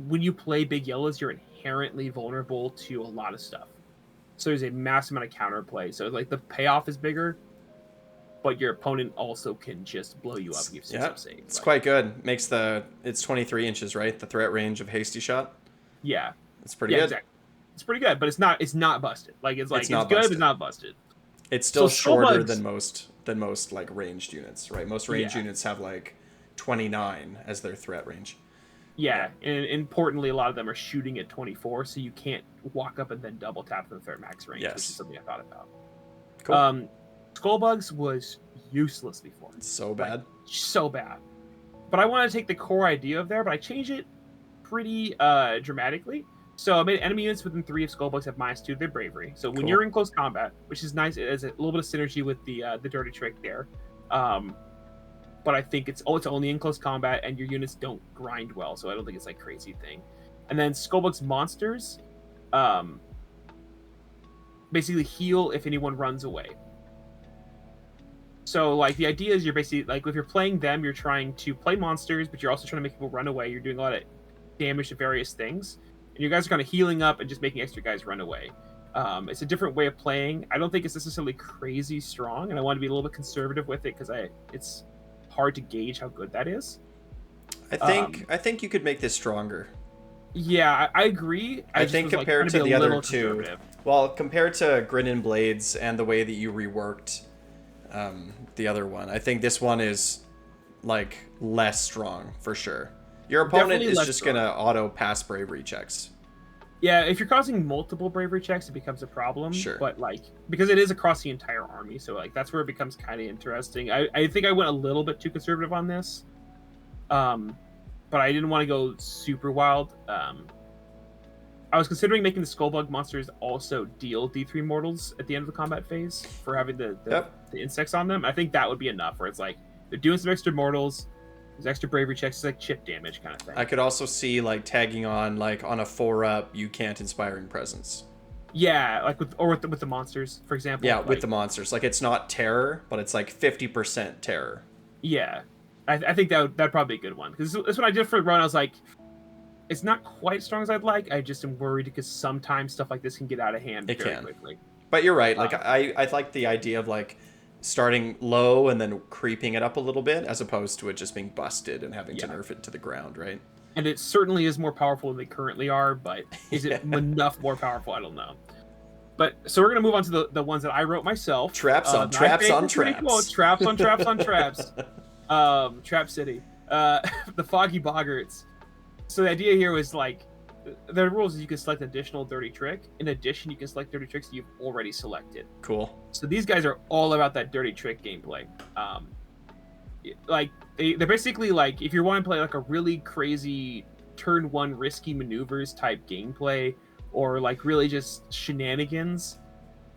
Speaker 2: when you play big yellows, you're inherently vulnerable to a lot of stuff. So there's a massive amount of counterplay. So like the payoff is bigger, but your opponent also can just blow you up and give some saves.
Speaker 1: It's quite good. It's 23 inches, right? The threat range of hasty shot.
Speaker 2: Yeah,
Speaker 1: it's pretty good.
Speaker 2: Exactly. It's pretty good, but it's not busted. Like it's good, but it's not busted.
Speaker 1: It's still shorter than most like ranged units, right? Most ranged units have like 29 as their threat range.
Speaker 2: Yeah, and importantly, a lot of them are shooting at 24, so you can't walk up and then double tap for their max range, which is something I thought about. Cool. Skullbugs was useless before.
Speaker 1: So bad.
Speaker 2: So bad. But I wanted to take the core idea of there, but I changed it pretty dramatically. So I made enemy units within 3 of Skullbugs have -2 to their bravery. So when you're in close combat, which is nice, it has a little bit of synergy with the dirty trick there. But I think it's only in close combat, and your units don't grind well, so I don't think it's like crazy thing. And then Skullbug's monsters basically heal if anyone runs away. So like the idea is you're basically like if you're playing them, you're trying to play monsters, but you're also trying to make people run away. You're doing a lot of damage to various things, and you guys are kind of healing up and just making extra guys run away. It's a different way of playing. I don't think it's necessarily crazy strong, and I want to be a little bit conservative with it because it's hard to gauge how good that is.
Speaker 1: I think you could make this stronger.
Speaker 2: Yeah, I agree.
Speaker 1: I think compared to the other two, well, compared to Grin and Blades and the way that you reworked the other one, I think this one is like less strong for sure. Your opponent is just gonna auto pass bravery checks.
Speaker 2: Yeah, if you're causing multiple bravery checks, it becomes a problem.
Speaker 1: Sure.
Speaker 2: But like because it is across the entire army, so like that's where it becomes kind of interesting. I think I went a little bit too conservative on this, but I didn't want to go super wild. I was considering making the Skullbug monsters also deal D3 mortals at the end of the combat phase for having the insects on them. I think that would be enough, where it's like they're doing some extra mortals, there's extra bravery checks, it's like chip damage kind of thing.
Speaker 1: I could also see like tagging on like on a 4-up, you can't Inspiring Presence.
Speaker 2: Yeah, like with the monsters, for example.
Speaker 1: Yeah,
Speaker 2: like,
Speaker 1: with the monsters, like it's not terror, but it's like 50% terror.
Speaker 2: Yeah, I think that'd probably be a good one, because this one I did for the run. I was like, it's not quite as strong as I'd like. I just am worried because sometimes stuff like this can get out of hand very quickly.
Speaker 1: But you're right. Like I like the idea of like starting low and then creeping it up a little bit, as opposed to it just being busted and having to nerf it to the ground, right?
Speaker 2: And it certainly is more powerful than they currently are, but is it enough more powerful? I don't know. But so we're gonna move on to the ones that I wrote myself.
Speaker 1: Traps on traps on traps.
Speaker 2: Cool. Traps on traps on traps. Trap City. The Foggy Boggarts. So the idea here was like, the rules is you can select an additional dirty trick. In addition, you can select dirty tricks that you've already selected.
Speaker 1: Cool.
Speaker 2: So these guys are all about that dirty trick gameplay. Like they're basically like, if you want to play like a really crazy turn 1 risky maneuvers type gameplay, or like really just shenanigans,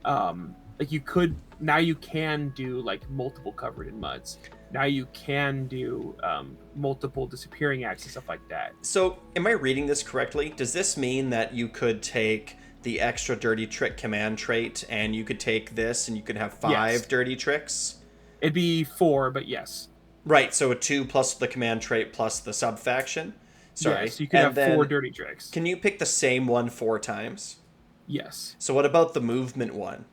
Speaker 2: like you can do like multiple Covered in Muds. Now you can do multiple disappearing acts and stuff like that.
Speaker 1: So, am I reading this correctly? Does this mean that you could take the extra dirty trick command trait and you could take this and you could have 5 dirty tricks?
Speaker 2: It'd be 4, but yes.
Speaker 1: Right, so a 2 plus the command trait plus the subfaction? Sorry.
Speaker 2: Yes, you can have 4 dirty tricks.
Speaker 1: Can you pick the same one 4 times?
Speaker 2: Yes.
Speaker 1: So what about the movement one?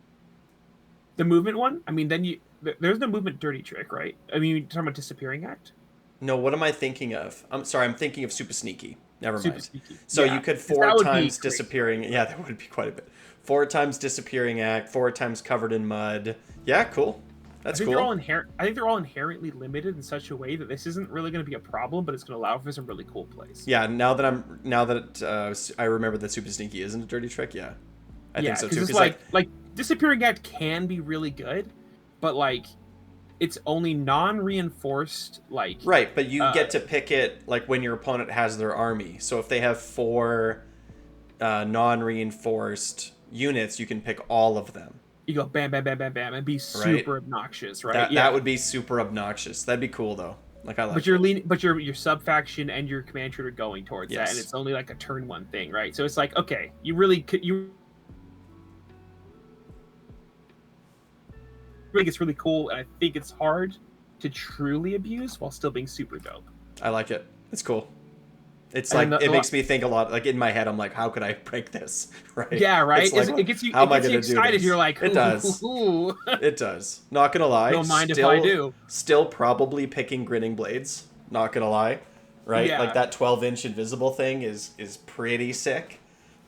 Speaker 2: The movement one? I mean, then there's no movement dirty trick, right? I mean, you're talking about disappearing act?
Speaker 1: No, what am I thinking of? I'm sorry, I'm thinking of Super Sneaky. Never mind.
Speaker 2: Sneaky.
Speaker 1: So you could 4 times disappearing. Yeah, that would be quite a bit. 4 times disappearing act, 4 times Covered in Mud. Yeah, cool. That's
Speaker 2: I think they're
Speaker 1: cool.
Speaker 2: all I think they're all inherently limited in such a way that this isn't really going to be a problem, but it's going to allow for some really cool plays.
Speaker 1: Yeah, now that I remember that Super Sneaky isn't a dirty trick. Yeah, I think
Speaker 2: Yeah,
Speaker 1: so
Speaker 2: because
Speaker 1: too.
Speaker 2: it's
Speaker 1: Because
Speaker 2: like Disappearing Act can be really good, but like it's only non-reinforced like
Speaker 1: right, but you get to pick it like when your opponent has their army. So if they have 4 non-reinforced units, you can pick all of them.
Speaker 2: you go bam bam bam bam bam and be
Speaker 1: Right?
Speaker 2: super obnoxious, right?
Speaker 1: That would be super obnoxious. That'd be cool though. Like I like.
Speaker 2: But your sub faction and your command troop are going towards
Speaker 1: Yes.
Speaker 2: that, and it's only like a turn 1 thing, right? So it's like, okay, you really it's really cool, and I think it's hard to truly abuse while still being super dope.
Speaker 1: I like it. It's cool. It's
Speaker 2: And
Speaker 1: like it makes me think a lot. Like in my head, I'm like, how could I break this? Right?
Speaker 2: Yeah, right.
Speaker 1: It's like,
Speaker 2: it gets you.
Speaker 1: How
Speaker 2: It
Speaker 1: am I
Speaker 2: gets you
Speaker 1: gonna do
Speaker 2: excited.
Speaker 1: this?
Speaker 2: You're like,
Speaker 1: It does.
Speaker 2: Ooh.
Speaker 1: It does. Not gonna lie.
Speaker 2: Don't mind if I do.
Speaker 1: Still probably picking Grinning Blades. Not gonna lie. Right?
Speaker 2: Yeah.
Speaker 1: Like that 12-inch invisible thing is pretty sick.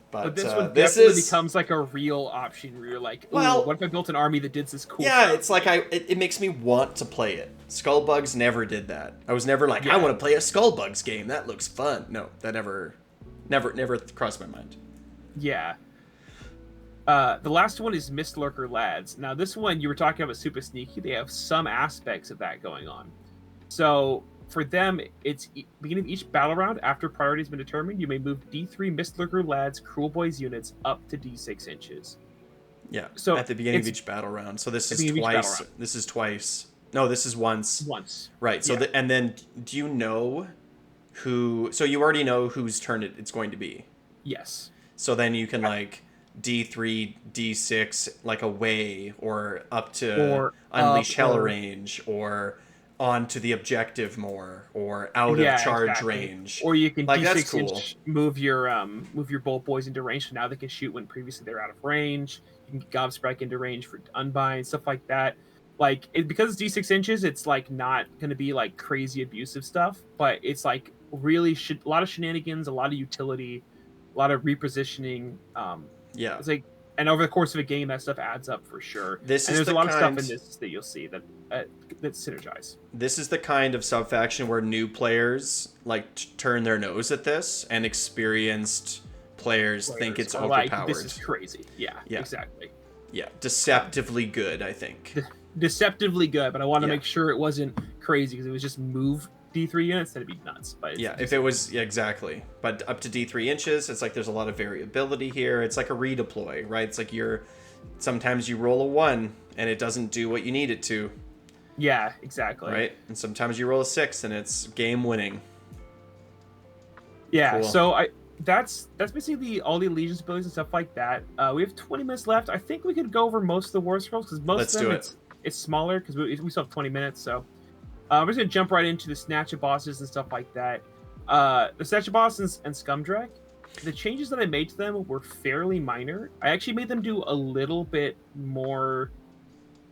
Speaker 2: But this one
Speaker 1: this
Speaker 2: definitely
Speaker 1: is
Speaker 2: becomes like a real option where you're like, ooh,
Speaker 1: Well,
Speaker 2: what if I built an army that did this cool
Speaker 1: yeah,
Speaker 2: stuff?
Speaker 1: it's like it makes me want to play it. Skullbugs never did that. I was never like,
Speaker 2: Yeah.
Speaker 1: I want to play a Skullbugs game. That looks fun. No, that never crossed my mind.
Speaker 2: Yeah. The last one is Mist Lurker Lads. Now, this one, you were talking about super sneaky. They have some aspects of that going on. So, for them, it's beginning of each battle round, after priority has been determined, you may move D3 Mist Lurker Lads Kruleboyz units up to D6 inches.
Speaker 1: Yeah,
Speaker 2: So
Speaker 1: at the beginning of each battle round. So this
Speaker 2: At
Speaker 1: is
Speaker 2: the beginning of each battle
Speaker 1: twice.
Speaker 2: round.
Speaker 1: This is twice. No, this is once.
Speaker 2: Once.
Speaker 1: Right. So
Speaker 2: Yeah.
Speaker 1: and then do you know who? So you already know whose turn it's going to be.
Speaker 2: Yes.
Speaker 1: So then you can like D3, D6 like away or up to
Speaker 2: Or
Speaker 1: unleash
Speaker 2: up,
Speaker 1: hell
Speaker 2: or-
Speaker 1: range or onto the objective more or out
Speaker 2: Yeah,
Speaker 1: of charge
Speaker 2: exactly.
Speaker 1: range.
Speaker 2: Or you can
Speaker 1: Like, that's
Speaker 2: D6
Speaker 1: cool.
Speaker 2: inch move your bolt boys into range, so now they can shoot when previously they're out of range. You can get Gobsprite into range for unbind, stuff like that. Like because it's D6 inches, it's like not going to be like crazy abusive stuff, but it's like really a lot of shenanigans, a lot of utility, a lot of repositioning.
Speaker 1: Yeah.
Speaker 2: It's like, and over the course of a game, that stuff adds up for sure.
Speaker 1: This
Speaker 2: and
Speaker 1: is
Speaker 2: there's
Speaker 1: the
Speaker 2: a lot of stuff
Speaker 1: kind-
Speaker 2: in this that you'll see that synergize.
Speaker 1: This is the kind of subfaction where new players like turn their nose at this, and experienced players think it's
Speaker 2: are
Speaker 1: overpowered.
Speaker 2: Like, this is crazy. Yeah,
Speaker 1: Yeah.
Speaker 2: exactly.
Speaker 1: Yeah, deceptively good, I think.
Speaker 2: Deceptively good, but I want to
Speaker 1: Yeah.
Speaker 2: make sure it wasn't crazy because it was just move D3 units, that'd be nuts. But it's
Speaker 1: Yeah,
Speaker 2: just-
Speaker 1: if it was exactly. But up to D3 inches, it's like there's a lot of variability here. It's like a redeploy, right? It's like sometimes you roll a 1 and it doesn't do what you need it to,
Speaker 2: yeah, exactly.
Speaker 1: right? And sometimes you roll a 6 and it's game winning.
Speaker 2: Yeah,
Speaker 1: Cool.
Speaker 2: so that's basically all the allegiance abilities and stuff like that. We have 20 minutes left. I think we could go over most of the war scrolls because most
Speaker 1: Let's
Speaker 2: of
Speaker 1: do
Speaker 2: them
Speaker 1: it.
Speaker 2: it's smaller because we still have 20 minutes. So we're just gonna jump right into the snatch of bosses and stuff like that. The snatch of bosses and Scumdrek. The changes that I made to them were fairly minor. I actually made them do a little bit more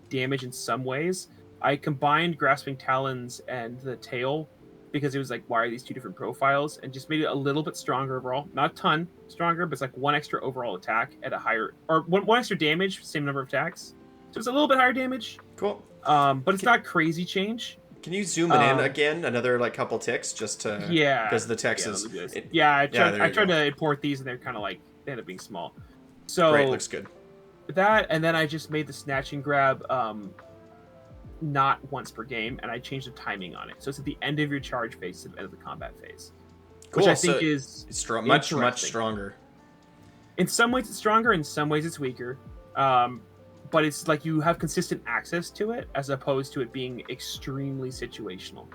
Speaker 2: damage in some ways. I combined Grasping Talons and the tail because it was like, why are these two different profiles? And just made it a little bit stronger overall. Not a ton stronger, but it's like 1 extra overall attack at a higher, or one extra damage, same number of attacks. So it's a little bit higher damage,
Speaker 1: Cool.
Speaker 2: but it's not crazy change.
Speaker 1: Can you zoom it in again? Another like couple ticks just to
Speaker 2: Yeah.
Speaker 1: because the text
Speaker 2: Yeah,
Speaker 1: is
Speaker 2: let me do this.
Speaker 1: it-
Speaker 2: Yeah, I
Speaker 1: there you
Speaker 2: tried
Speaker 1: go.
Speaker 2: to import these and they're kind of like, they end up being small. So
Speaker 1: great, looks good.
Speaker 2: that, and then I just made the snatch and grab not once per game, and I changed the timing on it. So it's at the end of your charge phase, at the end of the combat phase.
Speaker 1: Cool.
Speaker 2: Which I
Speaker 1: so
Speaker 2: think is
Speaker 1: it's much
Speaker 2: interesting.
Speaker 1: stronger.
Speaker 2: In some ways it's stronger, in some ways it's weaker. But it's like you have consistent access to it as opposed to it being extremely situational.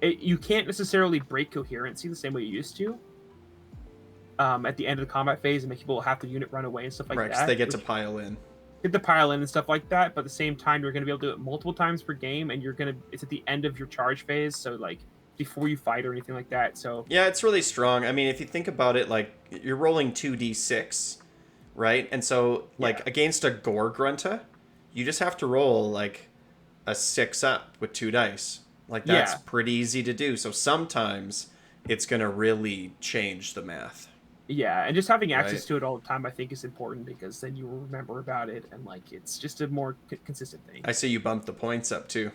Speaker 2: You can't necessarily break coherency the same way you used to at the end of the combat phase and make people have the unit run away and stuff like
Speaker 1: Right,
Speaker 2: that.
Speaker 1: because they get to
Speaker 2: which-
Speaker 1: pile in.
Speaker 2: get the pile in and stuff like that, but at the same time you're going to be able to do it multiple times per game, and it's at the end of your charge phase, so like before you fight or anything like that. So
Speaker 1: Yeah, it's really strong. I mean, if you think about it, like you're rolling 2d6, right? And so like
Speaker 2: Yeah.
Speaker 1: against a Gore Grunta, you just have to roll like a 6 up with 2 dice. Like that's
Speaker 2: Yeah.
Speaker 1: pretty easy to do. So sometimes it's gonna really change the math.
Speaker 2: Yeah, and just having access
Speaker 1: Right.
Speaker 2: to it all the time, I think, is important because then you will remember about it, and like it's just a more consistent thing.
Speaker 1: I see you bumped the points up too.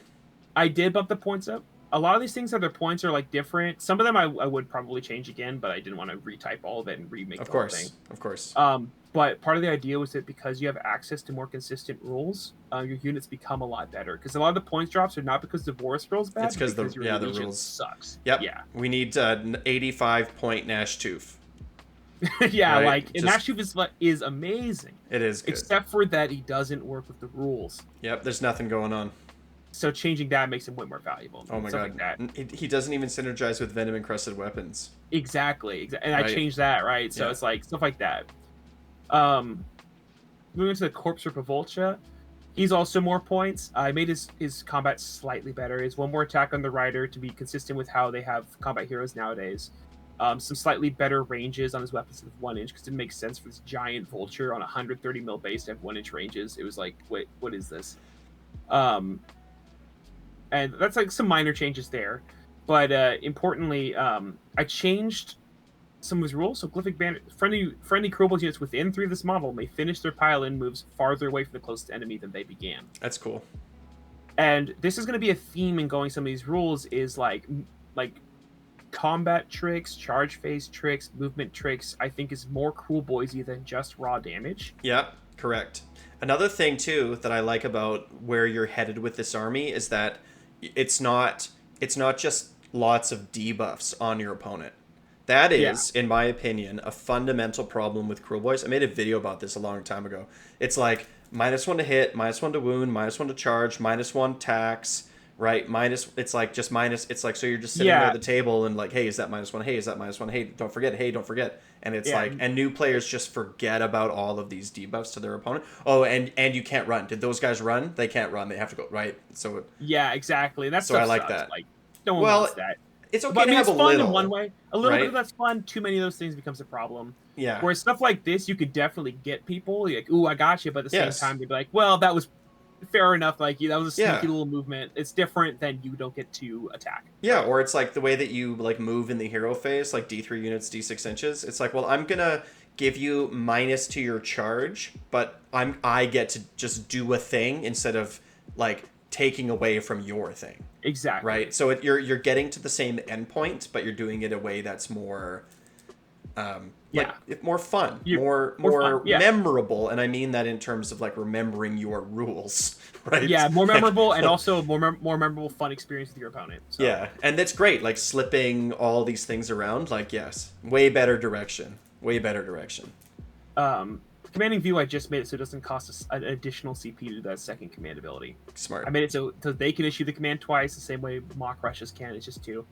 Speaker 2: I did bump the points up. A lot of these things, their points are like different. Some of them I would probably change again, but I didn't want to retype all of it and remake
Speaker 1: Of
Speaker 2: the whole thing.
Speaker 1: course, of course.
Speaker 2: But part of the idea was that because you have access to more consistent rules, your units become a lot better. Because a lot of the points drops are not because the Divorce Girl's bad,
Speaker 1: It's because
Speaker 2: your
Speaker 1: the
Speaker 2: Legion
Speaker 1: rules
Speaker 2: sucks.
Speaker 1: Yep.
Speaker 2: Yeah.
Speaker 1: We need 85 point Nash Tooth.
Speaker 2: Yeah,
Speaker 1: right?
Speaker 2: like and Nashoof is amazing.
Speaker 1: It is good.
Speaker 2: Except for that he doesn't work with the rules.
Speaker 1: Yep, there's nothing going on.
Speaker 2: So changing that makes him way more valuable.
Speaker 1: Oh my god. Like he doesn't even synergize with venom encrusted weapons.
Speaker 2: Exactly. And
Speaker 1: right.
Speaker 2: I changed that, right? So it's like stuff like that. Moving to the Corpse for Pavolcha, he's also more points. I made his combat slightly better. It's one more attack on the rider to be consistent with how they have combat heroes nowadays. Some slightly better ranges on his weapons with 1 inch, because it didn't make sense for this giant vulture on a 130 mil base to have 1 inch ranges. It was like, wait, what is this? And that's like some minor changes there. But importantly, I changed some of his rules. So Glyphic Banner, friendly Kruleboyz units within 3 of this model may finish their pile-in moves farther away from the closest enemy than they began.
Speaker 1: That's cool.
Speaker 2: And this is going to be a theme in going some of these rules is like combat tricks, charge phase tricks, movement tricks, I think is more Kruleboyzy than just raw damage.
Speaker 1: Yeah, correct. Another thing too that I like about where you're headed with this army is that it's not just lots of debuffs on your opponent. That is, in my opinion, a fundamental problem with Kruleboyz. I made a video about this a long time ago. It's like -1 to hit, -1 to wound, -1 to charge, -1 tax, right? It's like so you're just sitting there at the table and like, hey, is that -1? Hey, is that -1? Hey, don't forget. Hey, don't forget. And it's like, and new players just forget about all of these debuffs to their opponent. Oh, and you can't run. Did those guys run? They can't run. They have to go, right? So
Speaker 2: yeah, exactly. That's
Speaker 1: so I like that.
Speaker 2: Like, no one wants that.
Speaker 1: It's okay to have
Speaker 2: it's
Speaker 1: a
Speaker 2: fun
Speaker 1: little.
Speaker 2: in one way. A little
Speaker 1: right?
Speaker 2: bit of that's fun. Too many of those things becomes a problem.
Speaker 1: Yeah.
Speaker 2: Whereas stuff like this, you could definitely get people. Like, ooh, I got you. But at the same time, they'd be like, well, that was fair enough. Like, that was a sneaky little movement. It's different than you don't get to attack.
Speaker 1: Yeah, or it's like the way that you like move in the hero phase, like D3 units, D6 inches. It's like, well, I'm gonna give you minus to your charge, but I get to just do a thing instead of like taking away from your thing.
Speaker 2: Exactly.
Speaker 1: Right. So you're getting to the same endpoint, but you're doing it a way that's more, more fun, more fun. Memorable, and I mean that in terms of like remembering your rules, right?
Speaker 2: Yeah, more memorable, and also more memorable, fun experience with your opponent. So.
Speaker 1: Yeah, and that's great. Like slipping all these things around. Like yes, way better direction. Way better direction.
Speaker 2: Commanding view, I just made it so it doesn't cost us an additional CP to do that second command ability.
Speaker 1: Smart.
Speaker 2: I made it so they can issue the command twice, the same way mock rushes can. It's just 2.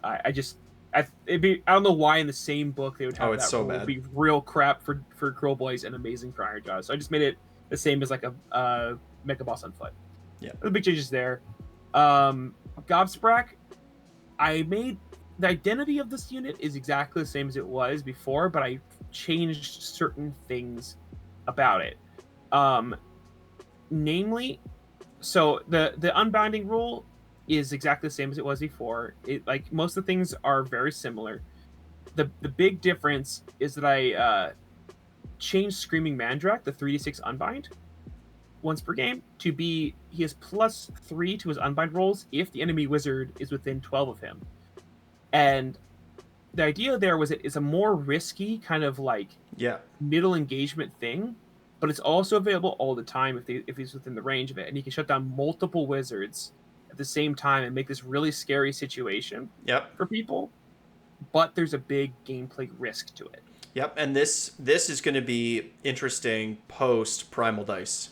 Speaker 2: I don't know why in the same book they would have that rule would be real crap for Kruleboyz and amazing for Iron Jaws. So I just made it the same as like a Mecha Boss on foot.
Speaker 1: Yeah.
Speaker 2: The big changes there. Gobsprak, I made the identity of this unit is exactly the same as it was before, but I changed certain things about it. Namely, so the unbinding rule is exactly the same as it was before. It like most of the things are very similar. The big difference is that I changed Screaming Mandrak, the 3d6 unbind, once per game, to be he has +3 to his unbind rolls if the enemy wizard is within 12 of him. And the idea there was it's a more risky kind of like middle engagement thing, but it's also available all the time if he's within the range of it, and he can shut down multiple wizards at the same time and make this really scary situation for people. But there's a big gameplay risk to it.
Speaker 1: Yep, and this is going to be interesting post Primal Dice.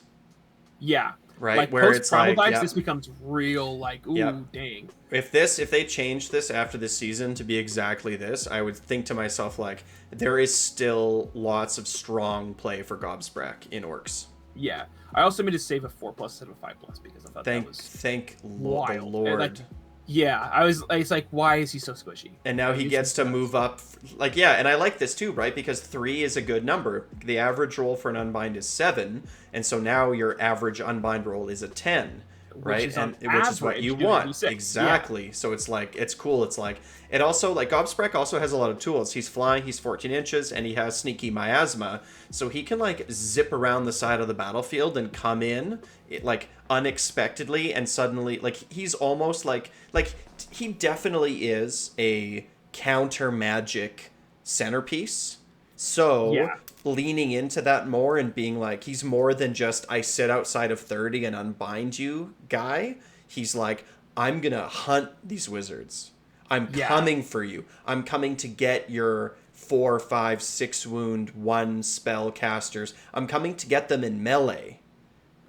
Speaker 2: Yeah.
Speaker 1: Right,
Speaker 2: like
Speaker 1: where
Speaker 2: it's like this becomes real like dang.
Speaker 1: If they change this after this season to be exactly this, I would think to myself like there is still lots of strong play for Gobsprak in Orcs.
Speaker 2: Yeah, I also made a save of 4+ instead of 5+ because I thought that was
Speaker 1: thank
Speaker 2: wild.
Speaker 1: the Lord.
Speaker 2: Like, yeah, it's like, why is he so squishy?
Speaker 1: And now he gets to move up. Like, yeah, and I like this too, right? Because 3 is a good number. The average roll for an unbind is 7, and so now your average unbind roll is a 10, right?
Speaker 2: is on
Speaker 1: Which is what
Speaker 2: average
Speaker 1: you
Speaker 2: doing
Speaker 1: want.
Speaker 2: 86.
Speaker 1: Exactly.
Speaker 2: Yeah.
Speaker 1: So it's like, it's cool. It's like, it also, like, Gobsprek also has a lot of tools. He's flying, he's 14 inches, and he has sneaky miasma. So he can, like, zip around the side of the battlefield and come in, like, unexpectedly, and suddenly, like, he's almost like, he definitely is a counter magic centerpiece. So
Speaker 2: Yeah.
Speaker 1: leaning into that more and being like, he's more than just I sit outside of 30 and unbind you guy. He's like, I'm gonna hunt these wizards. I'm coming for you. I'm coming to get your 4, 5, 6 wound, 1 spell casters. I'm coming to get them in melee,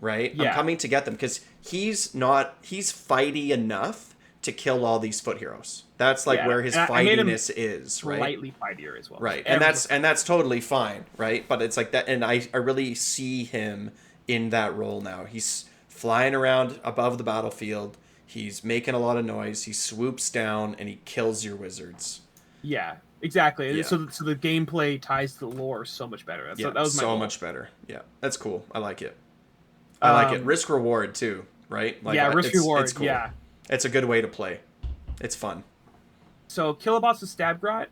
Speaker 1: right?
Speaker 2: Yeah.
Speaker 1: I'm coming to get them because he's fighty enough to kill all these foot heroes. That's like where his fightiness is, right?
Speaker 2: Slightly fightier as well.
Speaker 1: Right. And that's totally fine, right? But it's like that, and I really see him in that role now. He's flying around above the battlefield. He's making a lot of noise. He swoops down and he kills your wizards.
Speaker 2: Yeah, exactly.
Speaker 1: Yeah.
Speaker 2: So the gameplay ties to the lore so much better. That was my
Speaker 1: so
Speaker 2: goal.
Speaker 1: much better. Yeah, that's cool. I like it. I like it. Risk reward too, right? Like,
Speaker 2: risk reward.
Speaker 1: It's cool.
Speaker 2: Yeah,
Speaker 1: it's a good way to play. It's fun.
Speaker 2: So Killaboss with Stabgrot,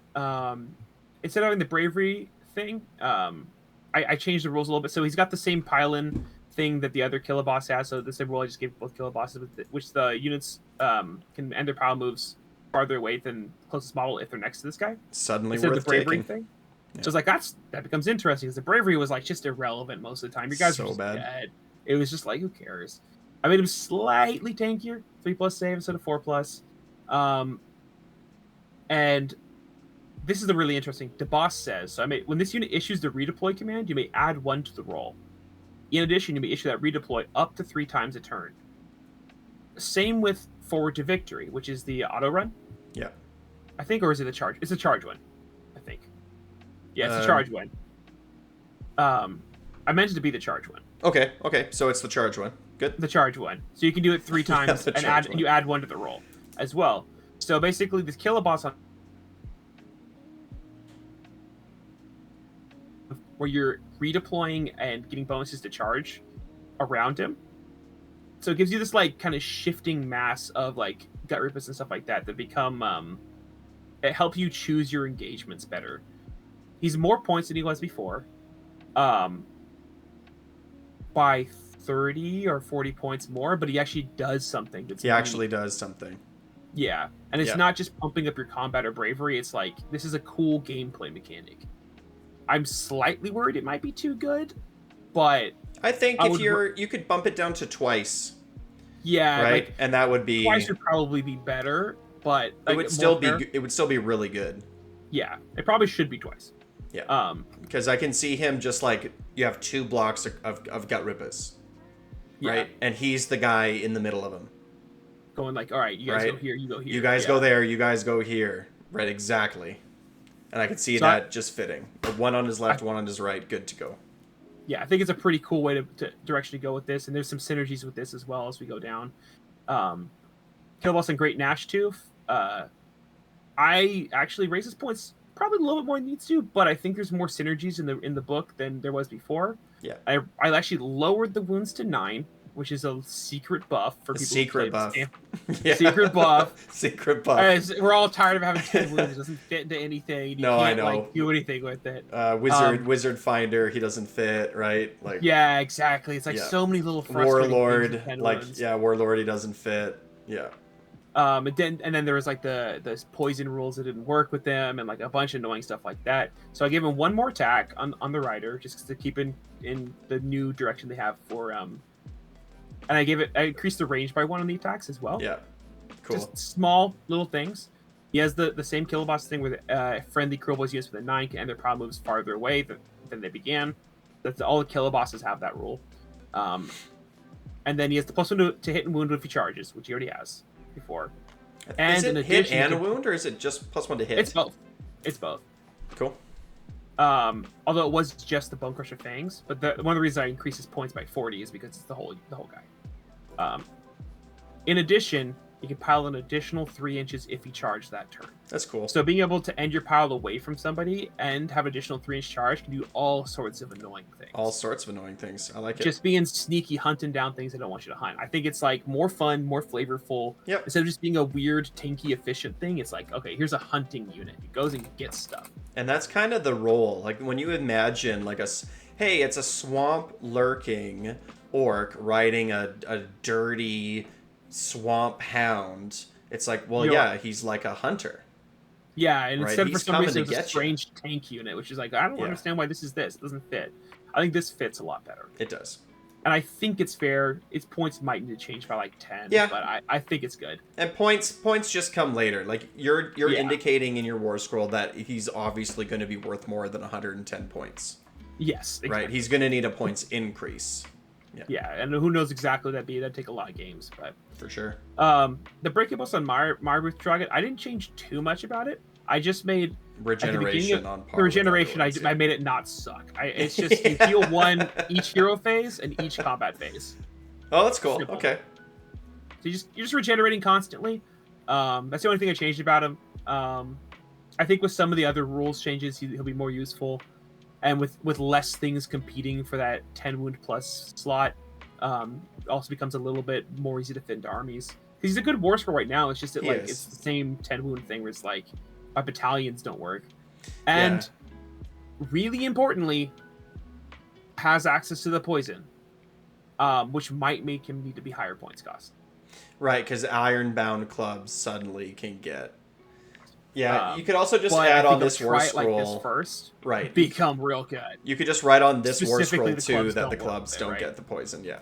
Speaker 2: instead of having the bravery thing, I changed the rules a little bit. So he's got the same pile-in thing that the other Killaboss has. So the same rule I just gave both Killabosses, which the units can end their pile moves farther away than the closest model if they're next to this guy.
Speaker 1: Suddenly
Speaker 2: instead
Speaker 1: worth
Speaker 2: of the bravery
Speaker 1: taking.
Speaker 2: thing.
Speaker 1: Yeah.
Speaker 2: So it's like that becomes interesting because the bravery was like just irrelevant most of the time. You guys
Speaker 1: so
Speaker 2: were just
Speaker 1: bad.
Speaker 2: dead. It was just like, who cares? I made him slightly tankier, 3+ save instead of 4+. And this is the really interesting. The boss says, so when this unit issues the redeploy command, you may add 1 to the roll. In addition, you may issue that redeploy up to 3 times a turn. Same with Forward to Victory, which is the auto run.
Speaker 1: Yeah.
Speaker 2: I think, or is it a charge? It's a charge one, I think. Yeah, it's a charge one. I meant it to be the charge one.
Speaker 1: Okay. So it's the charge one. Good.
Speaker 2: The charge one. So you can do it 3 times and you add 1 to the roll as well. So basically, this Killaboss on where you're redeploying and getting bonuses to charge around him. So it gives you this like kind of shifting mass of like gut rippers and stuff like that become it help you choose your engagements better. He's more points than he was before. By 30 or 40 points more, but he actually does something.
Speaker 1: Actually does something.
Speaker 2: Yeah, and it's not just pumping up your combat or bravery. It's like, this is a cool gameplay mechanic. I'm slightly worried it might be too good, but
Speaker 1: I think you could bump it down to twice.
Speaker 2: Yeah,
Speaker 1: right,
Speaker 2: like,
Speaker 1: and that would be
Speaker 2: twice would probably be better, but like,
Speaker 1: it would still be really good.
Speaker 2: Yeah, it probably should be twice.
Speaker 1: Yeah. Because I can see him just like, you have 2 blocks of gut rippers, right? Yeah. And he's the guy in the middle of them.
Speaker 2: Going like, all right, you guys go here, you go here.
Speaker 1: You guys go there, you guys go here. Right, exactly. And I can see that just fitting. 1 on his left, 1 on his right, good to go.
Speaker 2: Yeah, I think it's a pretty cool way to directionally go with this, and there's some synergies with this as well as we go down. Killboss and Great Gnash Tooth. I actually raised his points probably a little bit more than needs to, but I think there's more synergies in the book than there was before.
Speaker 1: Yeah.
Speaker 2: I actually lowered the wounds to 9, which is a secret buff for people.
Speaker 1: Secret buff.
Speaker 2: Yeah. Secret buff.
Speaker 1: Secret buff.
Speaker 2: We're all tired of having 10 wounds. It doesn't fit into anything. You can't,
Speaker 1: I know.
Speaker 2: Like, do anything with it.
Speaker 1: Wizard Finder, he doesn't fit, right? Like.
Speaker 2: Yeah, exactly. It's like so many little frustrating
Speaker 1: Warlord,
Speaker 2: like wounds.
Speaker 1: Warlord, he doesn't fit. Yeah.
Speaker 2: And then there was like the poison rules that didn't work with them, and like a bunch of annoying stuff like that. So I gave him 1 more attack on the rider just to keep in the new direction they have for and I increased the range by 1 on the attacks as well.
Speaker 1: Yeah, cool.
Speaker 2: Just small little things. He has the same Killaboss thing with friendly Kruleboyz units with a 9 can end their power moves farther away than they began. That's all the Killabosses have that rule. And then he has the +1 to hit and wound if he charges, which he already has before. And
Speaker 1: is it hit and wound, or is it just +1 to hit?
Speaker 2: It's both. It's both.
Speaker 1: Cool.
Speaker 2: Although it was just the Bone Crusher Fangs, but one of the reasons I increased his points by 40 is because it's the whole guy. In addition, You can pile an additional 3 inches if you charge that turn.
Speaker 1: That's cool.
Speaker 2: So being able to end your pile away from somebody and have additional 3-inch charge can do all sorts of annoying things.
Speaker 1: All sorts of annoying things. I like it.
Speaker 2: Just being sneaky, hunting down things they don't want you to hunt. I think it's like more fun, more flavorful.
Speaker 1: Yep.
Speaker 2: Instead of just being a weird, tanky, efficient thing, it's like, okay, here's a hunting unit. It goes and gets stuff.
Speaker 1: And that's kind of the role. Like when you imagine like hey, it's a swamp lurking orc riding a dirty swamp hound. It's like, well, yeah, he's like a hunter.
Speaker 2: Yeah, and
Speaker 1: right?
Speaker 2: instead
Speaker 1: He's
Speaker 2: for some reason
Speaker 1: coming to
Speaker 2: it's a
Speaker 1: get
Speaker 2: strange tank unit, which is like, I don't understand why this is this. It doesn't fit. I think this fits a lot better.
Speaker 1: It does.
Speaker 2: And I think it's fair. Its points might need to change by like 10.
Speaker 1: Yeah.
Speaker 2: But I think it's good.
Speaker 1: And points just come later. Like you're indicating in your war scroll that he's obviously going to be worth more than 110 points.
Speaker 2: Yes. Exactly.
Speaker 1: Right. He's going to need a points increase.
Speaker 2: Yeah, and who knows exactly that'd take a lot of games, but
Speaker 1: for sure.
Speaker 2: The breakables on Maribooth Dragon, I didn't change too much about it. I just made
Speaker 1: regeneration on par.
Speaker 2: The regeneration, I made it not suck. It's just you heal 1 each hero phase and each combat phase.
Speaker 1: Oh, that's cool.
Speaker 2: Simple.
Speaker 1: Okay.
Speaker 2: So you're just regenerating constantly. That's the only thing I changed about him. I think with some of the other rules changes, he'll be more useful. And with less things competing for that 10 wound plus slot, also becomes a little bit more easy to fit into armies. He's a good war score right now. It's just that it's the same 10 wound thing where it's like my battalions don't work. And really importantly, has access to the poison, which might make him need to be higher points cost.
Speaker 1: Right, because ironbound clubs suddenly can get. Yeah, you could also just add on this war scroll.
Speaker 2: Like this first,
Speaker 1: right?
Speaker 2: Become real good.
Speaker 1: You could just write on this war scroll too that the clubs don't get the poison. Yeah,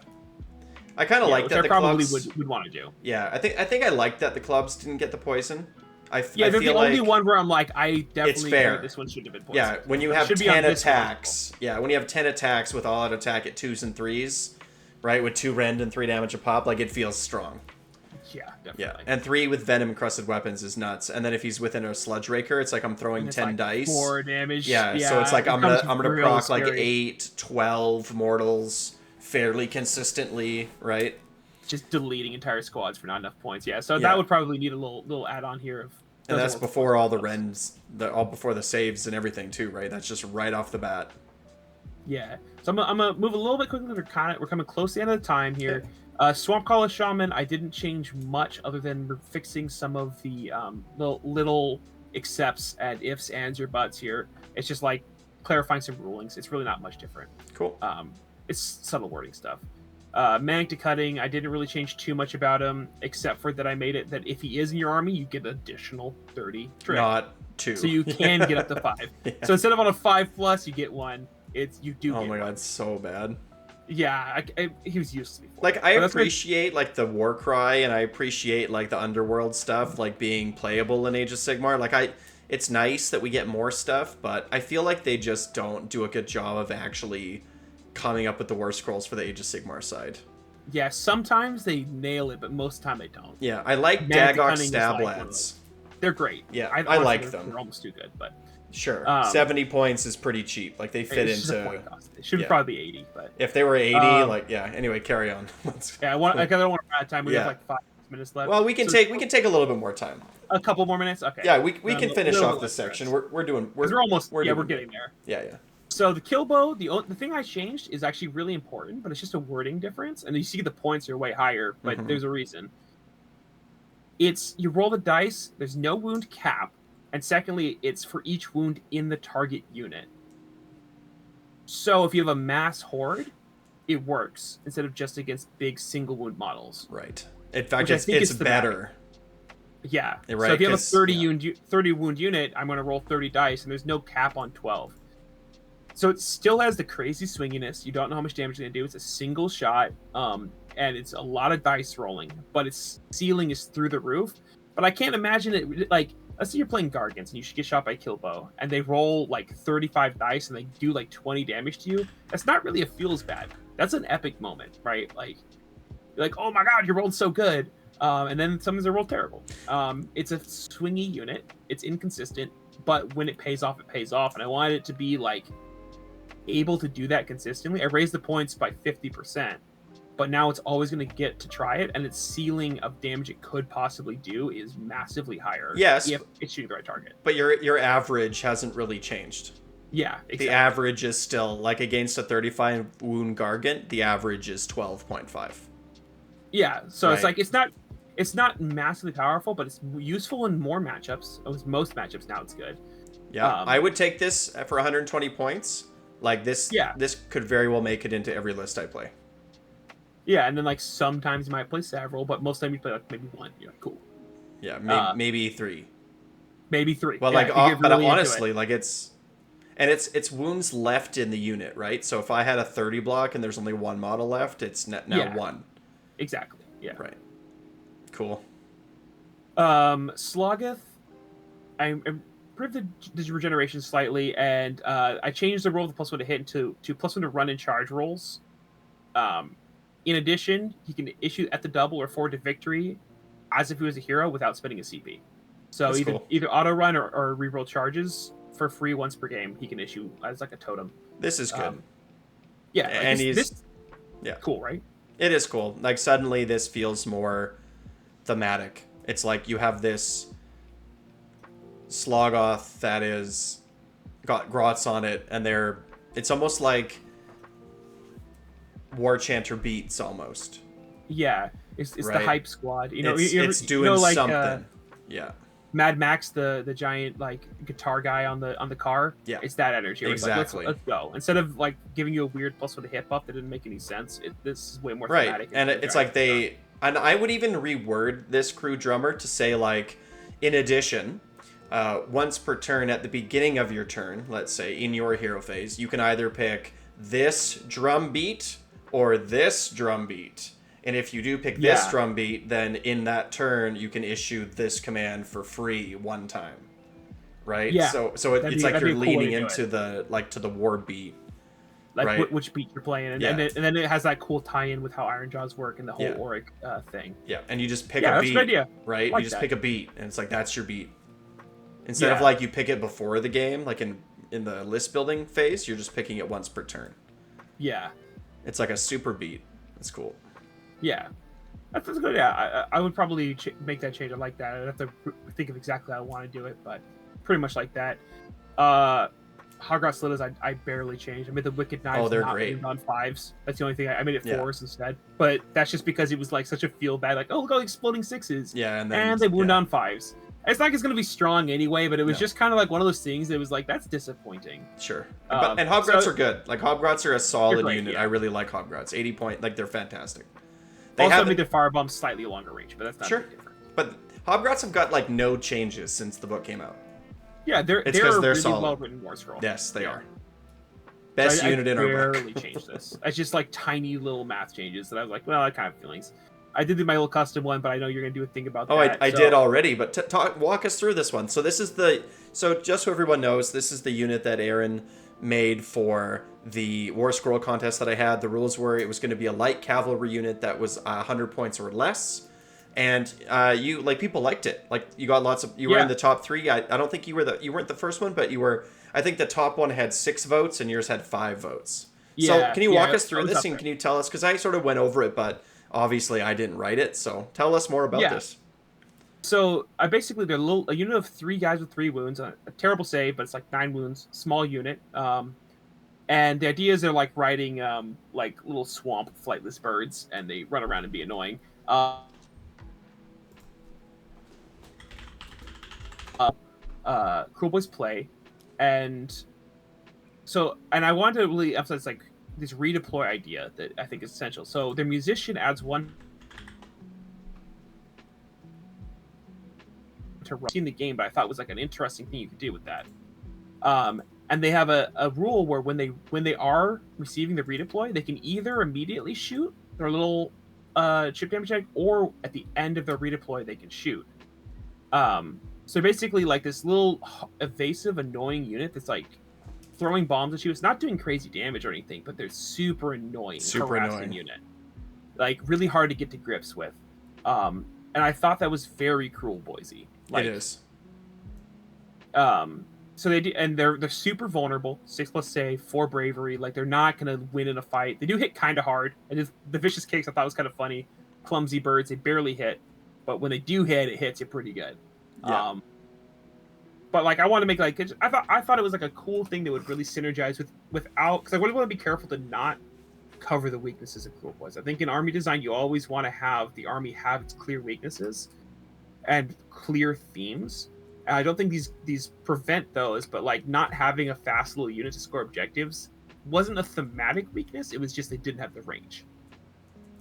Speaker 1: I kind of like that. The
Speaker 2: probably
Speaker 1: clubs
Speaker 2: would want to do.
Speaker 1: Yeah, I think I like that the clubs didn't get the poison. I
Speaker 2: they're
Speaker 1: feel
Speaker 2: the only one where I'm like, I definitely
Speaker 1: fair.
Speaker 2: This one shouldn't have been poisoned.
Speaker 1: Yeah, when you have 10 attacks. Yeah, when you have 10 attacks with all out attack at 2s and 3s, right, with 2 rend and 3 damage a pop, like it feels strong.
Speaker 2: Yeah, definitely.
Speaker 1: Yeah, and 3 with venom encrusted weapons is nuts. And then if he's within a sludge raker, it's like I'm throwing 10
Speaker 2: like
Speaker 1: dice.
Speaker 2: 4 damage.
Speaker 1: Yeah, so it's like I'm gonna proc like 8, 12 mortals fairly consistently, right?
Speaker 2: Just deleting entire squads for not enough points. Yeah, so that would probably need a little add-on here of.
Speaker 1: And that's before all the rends, all before the saves and everything too, right? That's just right off the bat.
Speaker 2: Yeah, so I'm gonna move a little bit quickly. We're coming close to the end of the time here. Swamp Collar Shaman, I didn't change much other than fixing some of the little accepts and ifs, ands, or buts here. It's just like clarifying some rulings. It's really not much different.
Speaker 1: Cool.
Speaker 2: It's subtle wording stuff. Manic to Cutting, I didn't really change too much about him, except for that I made it that if he is in your army, you get additional 30 trick.
Speaker 1: Not 2.
Speaker 2: So you can get up to 5. Yeah. So instead of on a 5+, you get 1. You do.
Speaker 1: Oh my god, so bad.
Speaker 2: Yeah, he was used to before.
Speaker 1: Like I appreciate like the war cry, and I appreciate like the underworld stuff, like being playable in Age of Sigmar. Like it's nice that we get more stuff, but I feel like they just don't do a good job of actually coming up with the war scrolls for the Age of Sigmar side.
Speaker 2: Yeah, sometimes they nail it, but most of the time they don't.
Speaker 1: Yeah, I like Daggok Stab Lads.
Speaker 2: They're great.
Speaker 1: Yeah, I like them.
Speaker 2: They're almost too good, but
Speaker 1: sure. 70 points is pretty cheap. Like they fit into.
Speaker 2: It should probably be 80, but
Speaker 1: if they were 80, Anyway, carry on.
Speaker 2: I don't want to run time. We have like 5 minutes left.
Speaker 1: Well, we can take a little bit more time.
Speaker 2: A couple more minutes. Okay.
Speaker 1: Yeah, we can finish off this section. We're
Speaker 2: getting there.
Speaker 1: Yeah.
Speaker 2: So the kill bow, the thing I changed is actually really important, but it's just a wording difference, and you see the points are way higher, but there's a reason. It's you roll the dice. There's no wound cap. And secondly, it's for each wound in the target unit. So if you have a mass horde, it works instead of just against big single wound models.
Speaker 1: Right. In fact, it's better.
Speaker 2: Yeah.
Speaker 1: Right,
Speaker 2: so if you have a 30 wound unit, I'm going to roll 30 dice, and there's no cap on 12. So it still has the crazy swinginess. You don't know how much damage it's going to do. It's a single shot, and it's a lot of dice rolling, but its ceiling is through the roof. But I can't imagine it like. Let's say you're playing Gargants and you should get shot by Killbow, and they roll like 35 dice and they do like 20 damage to you. That's not really a feels bad. That's an epic moment, right? Like, you're like, oh my god, you rolled so good. And then sometimes they roll terrible. It's a swingy unit. It's inconsistent, but when it pays off, it pays off. And I wanted it to be like able to do that consistently. I raised the points by 50%. but now it's always going to get to try it, and its ceiling of damage it could possibly do is massively higher.
Speaker 1: Yes,
Speaker 2: if it's shooting the right target.
Speaker 1: But your average hasn't really changed.
Speaker 2: Yeah, exactly.
Speaker 1: The average is still, like, against a 35 wound Gargant, the average is 12.5.
Speaker 2: Yeah, so it's like it's not massively powerful, but it's useful in more matchups. It was most matchups now. It's good.
Speaker 1: Yeah, I would take this for 120 points. Like this, this could very well make it into every list I play.
Speaker 2: Yeah, and then like sometimes you might play several, but most of the time you play like maybe one. You're like, cool.
Speaker 1: Yeah, maybe three.
Speaker 2: Maybe three.
Speaker 1: Well,
Speaker 2: yeah,
Speaker 1: like, but honestly, like it's wounds left in the unit, right? So if I had a 30 block and there's only one model left, it's now one.
Speaker 2: Exactly. Yeah.
Speaker 1: Right. Cool.
Speaker 2: Slogoth, I improved the regeneration slightly, and I changed the roll of the +1 to hit to +1 to run and charge rolls. In addition, he can issue at the double or forward to victory as if he was a hero without spending a CP. So either auto run or reroll charges for free once per game. He can issue as like a totem.
Speaker 1: This is good.
Speaker 2: Yeah,
Speaker 1: and
Speaker 2: this cool, right?
Speaker 1: It is cool. Like suddenly this feels more thematic. It's like you have this Slogoth that is got grots on it, and it's almost like War Chanter beats almost.
Speaker 2: Yeah, it's
Speaker 1: right?
Speaker 2: The hype squad. You know,
Speaker 1: it's doing
Speaker 2: like,
Speaker 1: something. Yeah.
Speaker 2: Mad Max, the giant like guitar guy on the car.
Speaker 1: Yeah,
Speaker 2: it's that energy.
Speaker 1: Exactly.
Speaker 2: Like, let's go. Instead of like giving you a weird +1 to hit buff that didn't make any sense. This is way more thematic.
Speaker 1: And it's like and I would even reword this crew drummer to say like, in addition, once per turn at the beginning of your turn, let's say in your hero phase, you can either pick this drum beat or this drum beat. And if you do pick this drum beat, then in that turn you can issue this command for free one time, right?
Speaker 2: Yeah.
Speaker 1: So it's like you're leaning into to the war beat,
Speaker 2: like
Speaker 1: right?
Speaker 2: Which beat you're playing, and then it has that cool tie-in with how Iron Jaws work and the whole Oric thing.
Speaker 1: Yeah, and you just pick a beat, right? You just pick a beat, and it's like that's your beat. Instead of like you pick it before the game, like in the list building phase, you're just picking it once per turn.
Speaker 2: Yeah.
Speaker 1: It's like a super beat. That's cool. Yeah,
Speaker 2: that's good. Yeah, I would probably make that change. I like that. I'd have to think of exactly how I want to do it, but pretty much like that. Hogwarts Slitters, I barely changed. I made the Wicked Knives.
Speaker 1: Oh, they're great.
Speaker 2: On 5s. That's the only thing. I made it 4s instead. But that's just because it was like such a feel bad. Like, oh, look all exploding 6s.
Speaker 1: Yeah,
Speaker 2: and they wound on 5s. It's not like it's going to be strong anyway, but it was just kind of like one of those things that was like, that's disappointing.
Speaker 1: Sure. And Hogwarts are good. Like, Hogwarts are a solid unit.
Speaker 2: Yeah.
Speaker 1: I really like Hogwarts. 80 point. Like, they're fantastic.
Speaker 2: They also made the Firebomb slightly longer range, but that's not different.
Speaker 1: But Hogwarts have got, like, no changes since the book came out.
Speaker 2: Yeah, they're really
Speaker 1: solid.
Speaker 2: Well-written War Scroll.
Speaker 1: Yes, they are. Best unit in our book.
Speaker 2: I barely changed this. It's just, like, tiny little math changes that I was like, well, I kind of have feelings. I did my little custom one, but I know you're going to do a thing about that.
Speaker 1: Oh, I did already, but walk us through this one. So this is so just so everyone knows, this is the unit that Aaron made for the War Scroll contest that I had. The rules were it was going to be a light cavalry unit that was 100 points or less. And you people liked it. Like you got you were in the top 3. I don't think you weren't the first one, but you were. I think the top one had 6 votes and yours had 5 votes. So can you walk us through this and can you tell us, because I sort of went over it, but obviously I didn't write it. So tell us more about this.
Speaker 2: So I basically they're a unit of 3 guys with 3 wounds, a terrible save, but it's like 9 wounds, small unit. And the idea is they're like riding like little swamp flightless birds, and they run around and be annoying. Kruleboyz play, and I wanted to really emphasize like this redeploy idea that I think is essential. So their musician adds 1 to run in the game, but I thought was like an interesting thing you could do with that. And they have a rule where when they are receiving the redeploy, they can either immediately shoot their little chip damage check, or at the end of their redeploy they can shoot. So basically like this little evasive, annoying unit that's like throwing bombs at you. It's not doing crazy damage or anything, but they're super annoying, harassing unit. Like really hard to get to grips with. And I thought that was very Kruleboyzy. Like,
Speaker 1: it is.
Speaker 2: So they do, and they're super vulnerable. 6+ save, 4 bravery. Like they're not gonna win in a fight. They do hit kind of hard. And the vicious cakes I thought was kind of funny. Clumsy birds, they barely hit, but when they do hit, it hits you pretty good.
Speaker 1: Yeah.
Speaker 2: But like I want to make like I thought it was like a cool thing that would really synergize without, because I would want to be careful to not cover the weaknesses of Kruleboyz. I think in army design you always want to have the army have its clear weaknesses and clear themes. And I don't think these prevent those, but like not having a fast little unit to score objectives wasn't a thematic weakness. It was just they didn't have the range.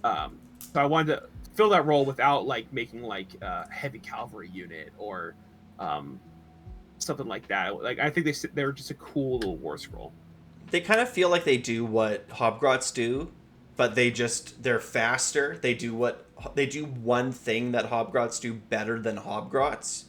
Speaker 2: So I wanted to fill that role without like making like a heavy cavalry unit or something like that. Like I think they're just a cool little war scroll.
Speaker 1: They kind of feel like they do what Hobgrots do, but they're faster. They do one thing that Hobgrots do better than Hobgrots,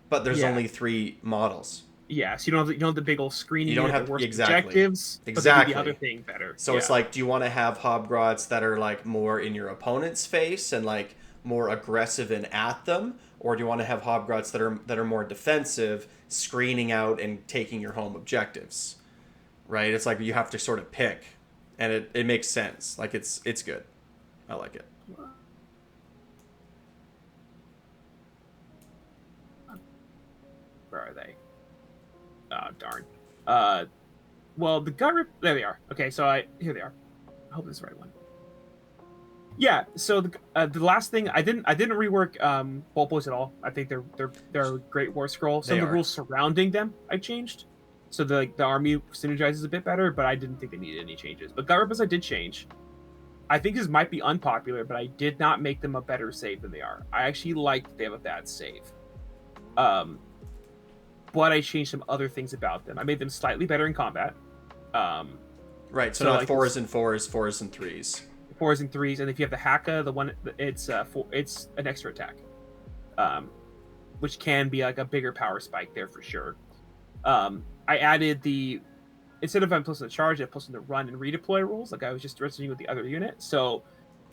Speaker 1: but there's only 3 models.
Speaker 2: Yeah, so you don't have the big old screen.
Speaker 1: You don't have
Speaker 2: objectives.
Speaker 1: Exactly.
Speaker 2: But they do the other thing better.
Speaker 1: So it's like, do you want to have Hobgrots that are like more in your opponent's face and like more aggressive and at them, or do you want to have Hobgrots that are more defensive, screening out and taking your home objectives? Right? It's like you have to sort of pick, and it makes sense. Like it's good. I like it.
Speaker 2: Where are they? Oh darn. Well, the gut rip. There they are. Okay, so here they are. I hope this is the right one. Yeah. So the last thing I didn't rework Boltboys at all. I think they're a great war scroll. Some of the rules surrounding them I changed, so the army synergizes a bit better. But I didn't think they needed any changes. But gut rippers I did change. I think this might be unpopular, but I did not make them a better save than they are. I actually like that they have a bad save. But I changed some other things about them. I made them slightly better in combat.
Speaker 1: Right, so not like 4s and 4s, 4s and 3s.
Speaker 2: 4s and 3s, and if you have the Haka, it's an extra attack, which can be like a bigger power spike there for sure. I added instead of plus the charge, I plus in the run and redeploy rules, like I was just wrestling with the other unit. So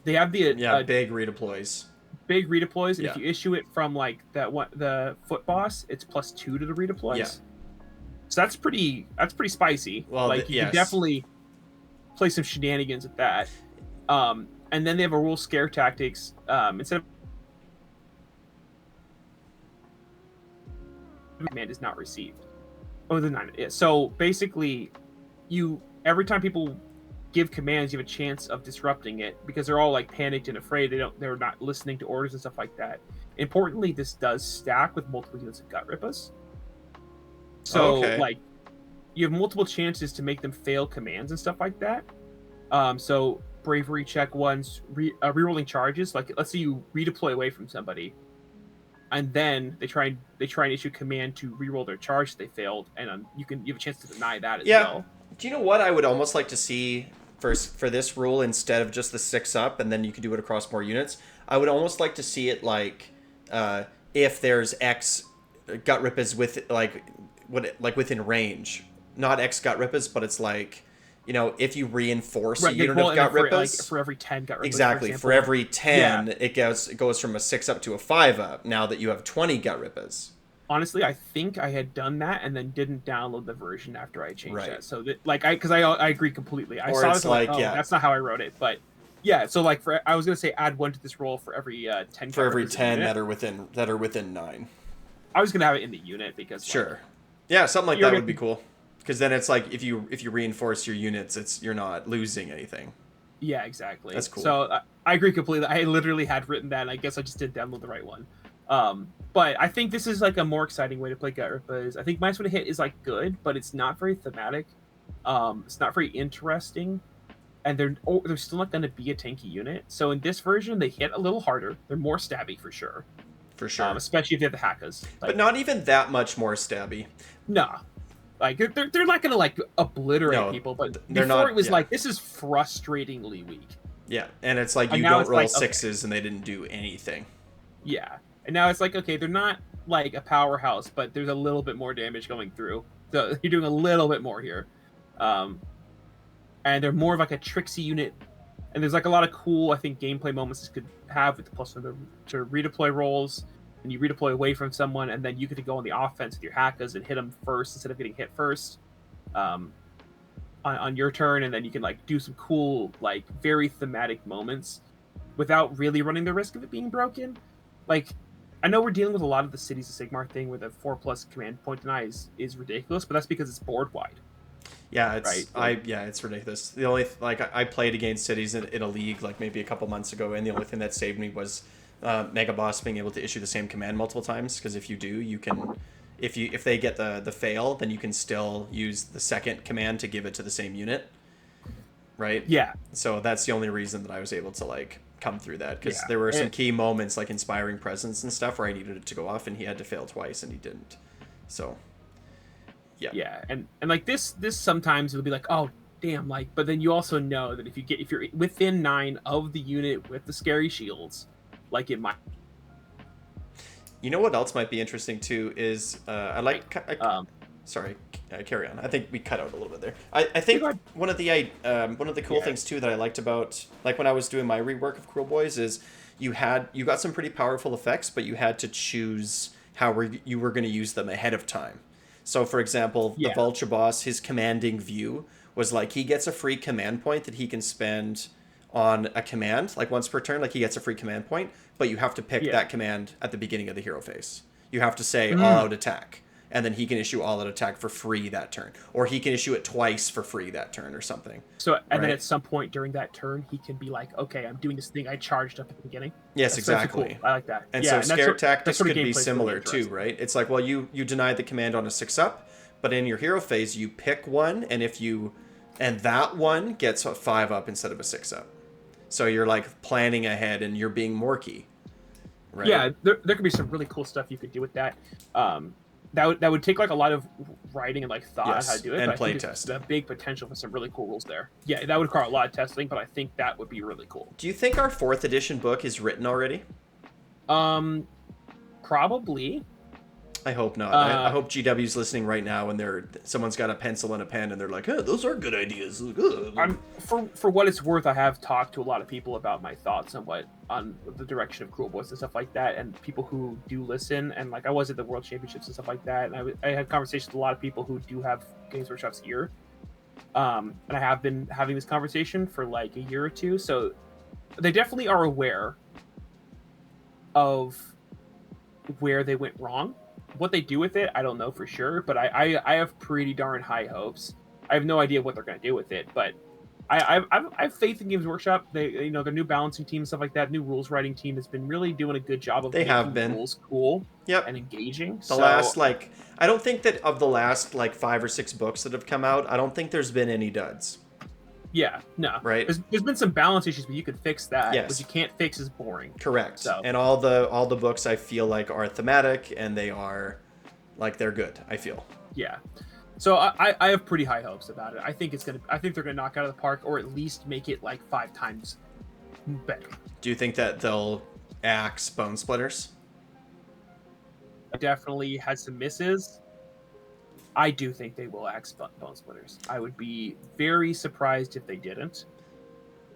Speaker 2: they have the
Speaker 1: big redeploys.
Speaker 2: Big redeploys, and if you issue it from like the foot boss, it's +2 to the redeploys. Yeah. So that's pretty spicy. Well, like you can definitely play some shenanigans with that. And then they have a rule scare tactics. Instead of command is not received. Oh, the 9. Yeah. So basically, every time people give commands, you have a chance of disrupting it because they're all like panicked and afraid. They're not listening to orders and stuff like that. Importantly, this does stack with multiple units of gut rippers. So like you have multiple chances to make them fail commands and stuff like that. So bravery check ones, rerolling charges. Like let's say you redeploy away from somebody, and then they try and issue command to reroll their charge they failed, and you have a chance to deny that as well.
Speaker 1: Do you know what I would almost like to see for this rule instead of just the 6-up, and then you can do it across more units? I would almost like to see it like if there's X gut rippers with within range, not X gut rippers, but it's like, you know, if you reinforce a unit of gut rippers
Speaker 2: for every 10 gut rippers,
Speaker 1: exactly, for every 10 it goes from a 6-up to a 5-up. Now that you have 20 gut rippers.
Speaker 2: Honestly, I think I had done that and then didn't download the version after I changed that. So that, like, because I agree completely. I saw it like, that's not how I wrote it, but yeah. So like, I was gonna say add 1 to this roll for every 10.
Speaker 1: For every 10 that are within 9.
Speaker 2: I was gonna have it in the unit because
Speaker 1: something like that would be cool. Because then it's like if you reinforce your units, you're not losing anything.
Speaker 2: Yeah, exactly.
Speaker 1: That's cool.
Speaker 2: So I agree completely. I literally had written that, and I guess I just didn't download the right one. But I think this is like a more exciting way to play gut rippers. I think -1 to hit is like good, but it's not very thematic. It's not very interesting, and they're still not going to be a tanky unit. So in this version, they hit a little harder. They're more stabby for sure.
Speaker 1: For sure.
Speaker 2: Especially if they have the Hakas. Like,
Speaker 1: but not even that much more stabby.
Speaker 2: Nah. Like they're not gonna like obliterate people, but before it was like this is frustratingly weak.
Speaker 1: Yeah, and it's like you don't roll 6s and they didn't do anything.
Speaker 2: Yeah, and now it's like okay, they're not like a powerhouse, but there's a little bit more damage going through. So you're doing a little bit more here, and they're more of like a tricksy unit. And there's like a lot of cool, I think, gameplay moments this could have with the +1 to redeploy rolls. and you redeploy away from someone, and then you get to go on the offense with your Hakkas and hit them first instead of getting hit first on your turn, and then you can like do some cool, like very thematic moments without really running the risk of it being broken. Like, I know we're dealing with a lot of the Cities of Sigmar thing where the 4+ command point deny is ridiculous, but that's because it's board wide.
Speaker 1: Yeah, it's
Speaker 2: right?
Speaker 1: it's ridiculous. The only I played against cities in a league like maybe a couple months ago, and the only thing that saved me was Mega Boss being able to issue the same command multiple times. Because if you do, you can, if they get the fail, then you can still use the second command to give it to the same unit, right?
Speaker 2: Yeah.
Speaker 1: So that's the only reason that I was able to like come through that, because there were some key moments like Inspiring Presence and stuff where I needed it to go off, and he had to fail twice, and he didn't. So.
Speaker 2: Yeah, and like this sometimes it'll be like, oh damn, like, but then you also know that if you're within 9 of the unit with the scary shields, like it might.
Speaker 1: You know what else might be interesting too is sorry, carry on. I think we cut out a little bit there. I think one of the cool things too that I liked about like when I was doing my rework of Kruleboyz is you got some pretty powerful effects, but you had to choose how you were going to use them ahead of time. So, for example, the Vulture Boss, his commanding view was like he gets a free command point that he can spend on a command, like once per turn, like he gets a free command point, but you have to pick that command at the beginning of the hero phase. You have to say all-out attack, and then he can issue all-out attack for free that turn. Or he can issue it twice for free that turn or something.
Speaker 2: So, and then at some point during that turn, he can be like, okay, I'm doing this thing I charged up at the beginning.
Speaker 1: Yes, exactly.
Speaker 2: Cool. I like that.
Speaker 1: And so scare tactics could be similar too, right? It's like, well, you denied the command on a 6-up, but in your hero phase, you pick one, and that one gets a 5-up instead of a 6-up. So you're like planning ahead, and you're being morky, right?
Speaker 2: Yeah, there could be some really cool stuff you could do with that. That would take like a lot of writing and like thought on how to do it,
Speaker 1: and
Speaker 2: but
Speaker 1: play
Speaker 2: I think
Speaker 1: test.
Speaker 2: There's a big potential for some really cool rules there. Yeah, that would require a lot of testing, but I think that would be really cool.
Speaker 1: Do you think our 4th edition book is written already?
Speaker 2: Probably.
Speaker 1: I hope not. I hope GW's listening right now, and someone's got a pencil and a pen, and they're like, "Hey, those are good ideas."
Speaker 2: For what it's worth, I have talked to a lot of people about my thoughts on the direction of Kruleboyz and stuff like that, and people who do listen. And like I was at the World Championships and stuff like that, and I had conversations with a lot of people who do have Games Workshop's ear. And I have been having this conversation for like a year or two, so they definitely are aware of where they went wrong. What they do with it, I don't know for sure, but I have pretty darn high hopes. I have no idea what they're going to do with it, but I have faith in Games Workshop. They, their new balancing team and stuff like that, new rules writing team has been really doing a good job of making rules cool and engaging.
Speaker 1: I don't think that of the last like 5 or 6 books that have come out, I don't think there's been any duds.
Speaker 2: Yeah, no.
Speaker 1: Right.
Speaker 2: There's been some balance issues, but you could fix that.
Speaker 1: Yes.
Speaker 2: What you can't fix is boring.
Speaker 1: Correct. So. And all the books I feel like are thematic, and they are like they're good, I feel.
Speaker 2: Yeah. So I have pretty high hopes about it. I think they're gonna knock it out of the park, or at least make it like 5 times better.
Speaker 1: Do you think that they'll axe Bone Splitters?
Speaker 2: Definitely has some misses. I do think they will axe Bone Splitters. I would be very surprised if they didn't.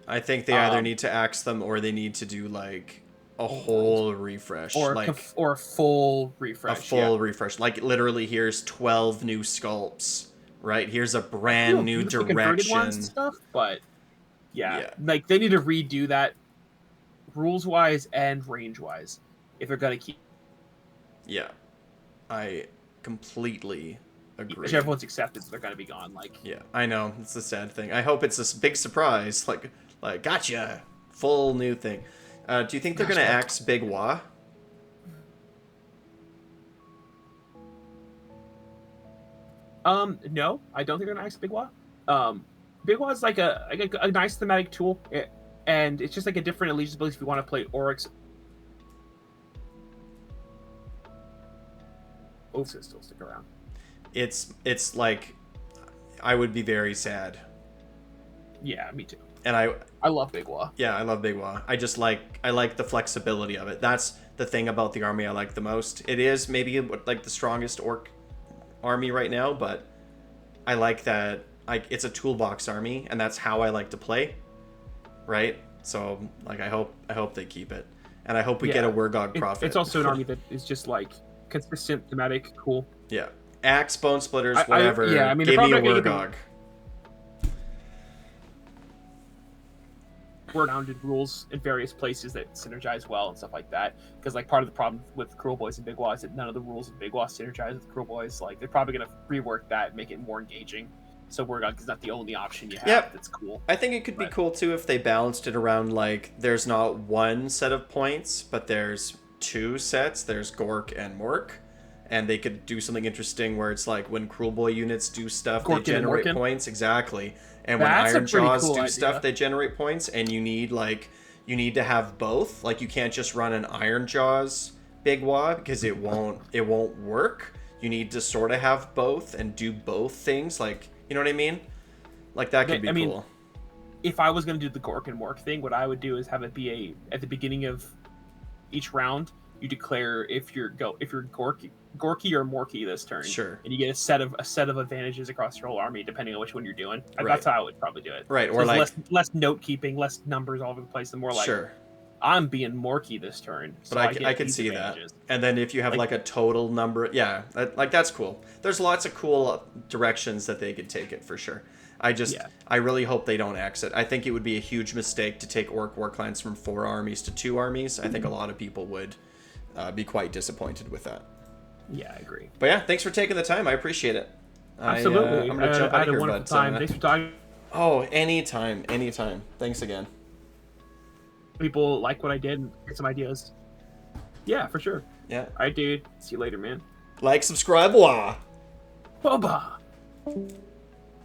Speaker 1: I think they either need to axe them, or they need to do like a whole refresh,
Speaker 2: or a full refresh.
Speaker 1: A full refresh, like literally, here's 12 new sculpts. Right, here's a brand new direction.
Speaker 2: Ones and stuff, but like they need to redo that, rules wise and range wise, if they're gonna keep.
Speaker 1: Yeah, I completely agree.
Speaker 2: If everyone's accepted, they're gonna be gone. Like,
Speaker 1: yeah, I know, it's a sad thing. I hope it's a big surprise. Like gotcha, full new thing. Do you think they're gonna axe Big Wah?
Speaker 2: No, I don't think they're gonna axe Big Wah. Big Wah is like a nice thematic tool, and it's just like a different allegiance ability if you want to play Orcs. Oaths still stick around.
Speaker 1: It's like I would be very sad.
Speaker 2: Yeah, me too.
Speaker 1: And
Speaker 2: I love Big Wah.
Speaker 1: Yeah, I love Big Wah. I like the flexibility of it. That's the thing about the army I like the most. It is maybe like the strongest orc army right now, but I like that it's a toolbox army, and that's how I like to play. Right? So like I hope they keep it. and I hope we get a Wurgog Prophet.
Speaker 2: It's also an army that is just like consistent, thematic, cool.
Speaker 1: Yeah, Axe, Bone Splitters, whatever.
Speaker 2: I mean,
Speaker 1: give me a
Speaker 2: Wurgog.
Speaker 1: Wurgog.
Speaker 2: Rounded rules in various places that synergize well and stuff like that. Because like part of the problem with Kruleboyz and Big Wa is that none of the rules of Big Wa synergize with Kruleboyz. Like they're probably gonna rework that and make it more engaging. So Wurgog is not the only option you have. That's cool.
Speaker 1: I think it could be cool too if they balanced it around like there's not one set of points, but there's two sets. There's Gork and Mork. And they could do something interesting where it's like when Kruleboy units do stuff,
Speaker 2: Gork
Speaker 1: they generate points. Exactly. And when
Speaker 2: That's
Speaker 1: Iron Jaws
Speaker 2: cool
Speaker 1: do
Speaker 2: idea.
Speaker 1: stuff, they generate points. And you need to have both. Like you can't just run an Iron Jaws Big Wa because it won't work. You need to sort of have both and do both things. Like, you know what I mean? Like that could be cool.
Speaker 2: If I was going to do the Gork and Mork thing, what I would do is have it be at the beginning of each round, you declare if you're Gorky or Morky this turn.
Speaker 1: Sure.
Speaker 2: And you get a set of advantages across your whole army depending on which one you're doing. Right. That's how I would probably do it.
Speaker 1: Right.
Speaker 2: So
Speaker 1: or like
Speaker 2: less note keeping, less numbers all over the place, and more like I'm being Morky this turn. So
Speaker 1: but I could see that. And then if you have like a total number, that's cool. There's lots of cool directions that they could take it for sure. I really hope they don't exit. I think it would be a huge mistake to take Orc War Clans from 4 armies to 2 armies. I think a lot of people would be quite disappointed with that.
Speaker 2: Yeah, I agree.
Speaker 1: But yeah, thanks for taking the time. I appreciate it.
Speaker 2: Absolutely.
Speaker 1: I'm gonna jump out of here,
Speaker 2: wonderful time. Thanks for talking.
Speaker 1: Oh, anytime. Thanks again.
Speaker 2: People like what I did and get some ideas. Yeah, for sure.
Speaker 1: Yeah.
Speaker 2: All right, dude. See you later, man.
Speaker 1: Like, subscribe, wah.
Speaker 2: Boba.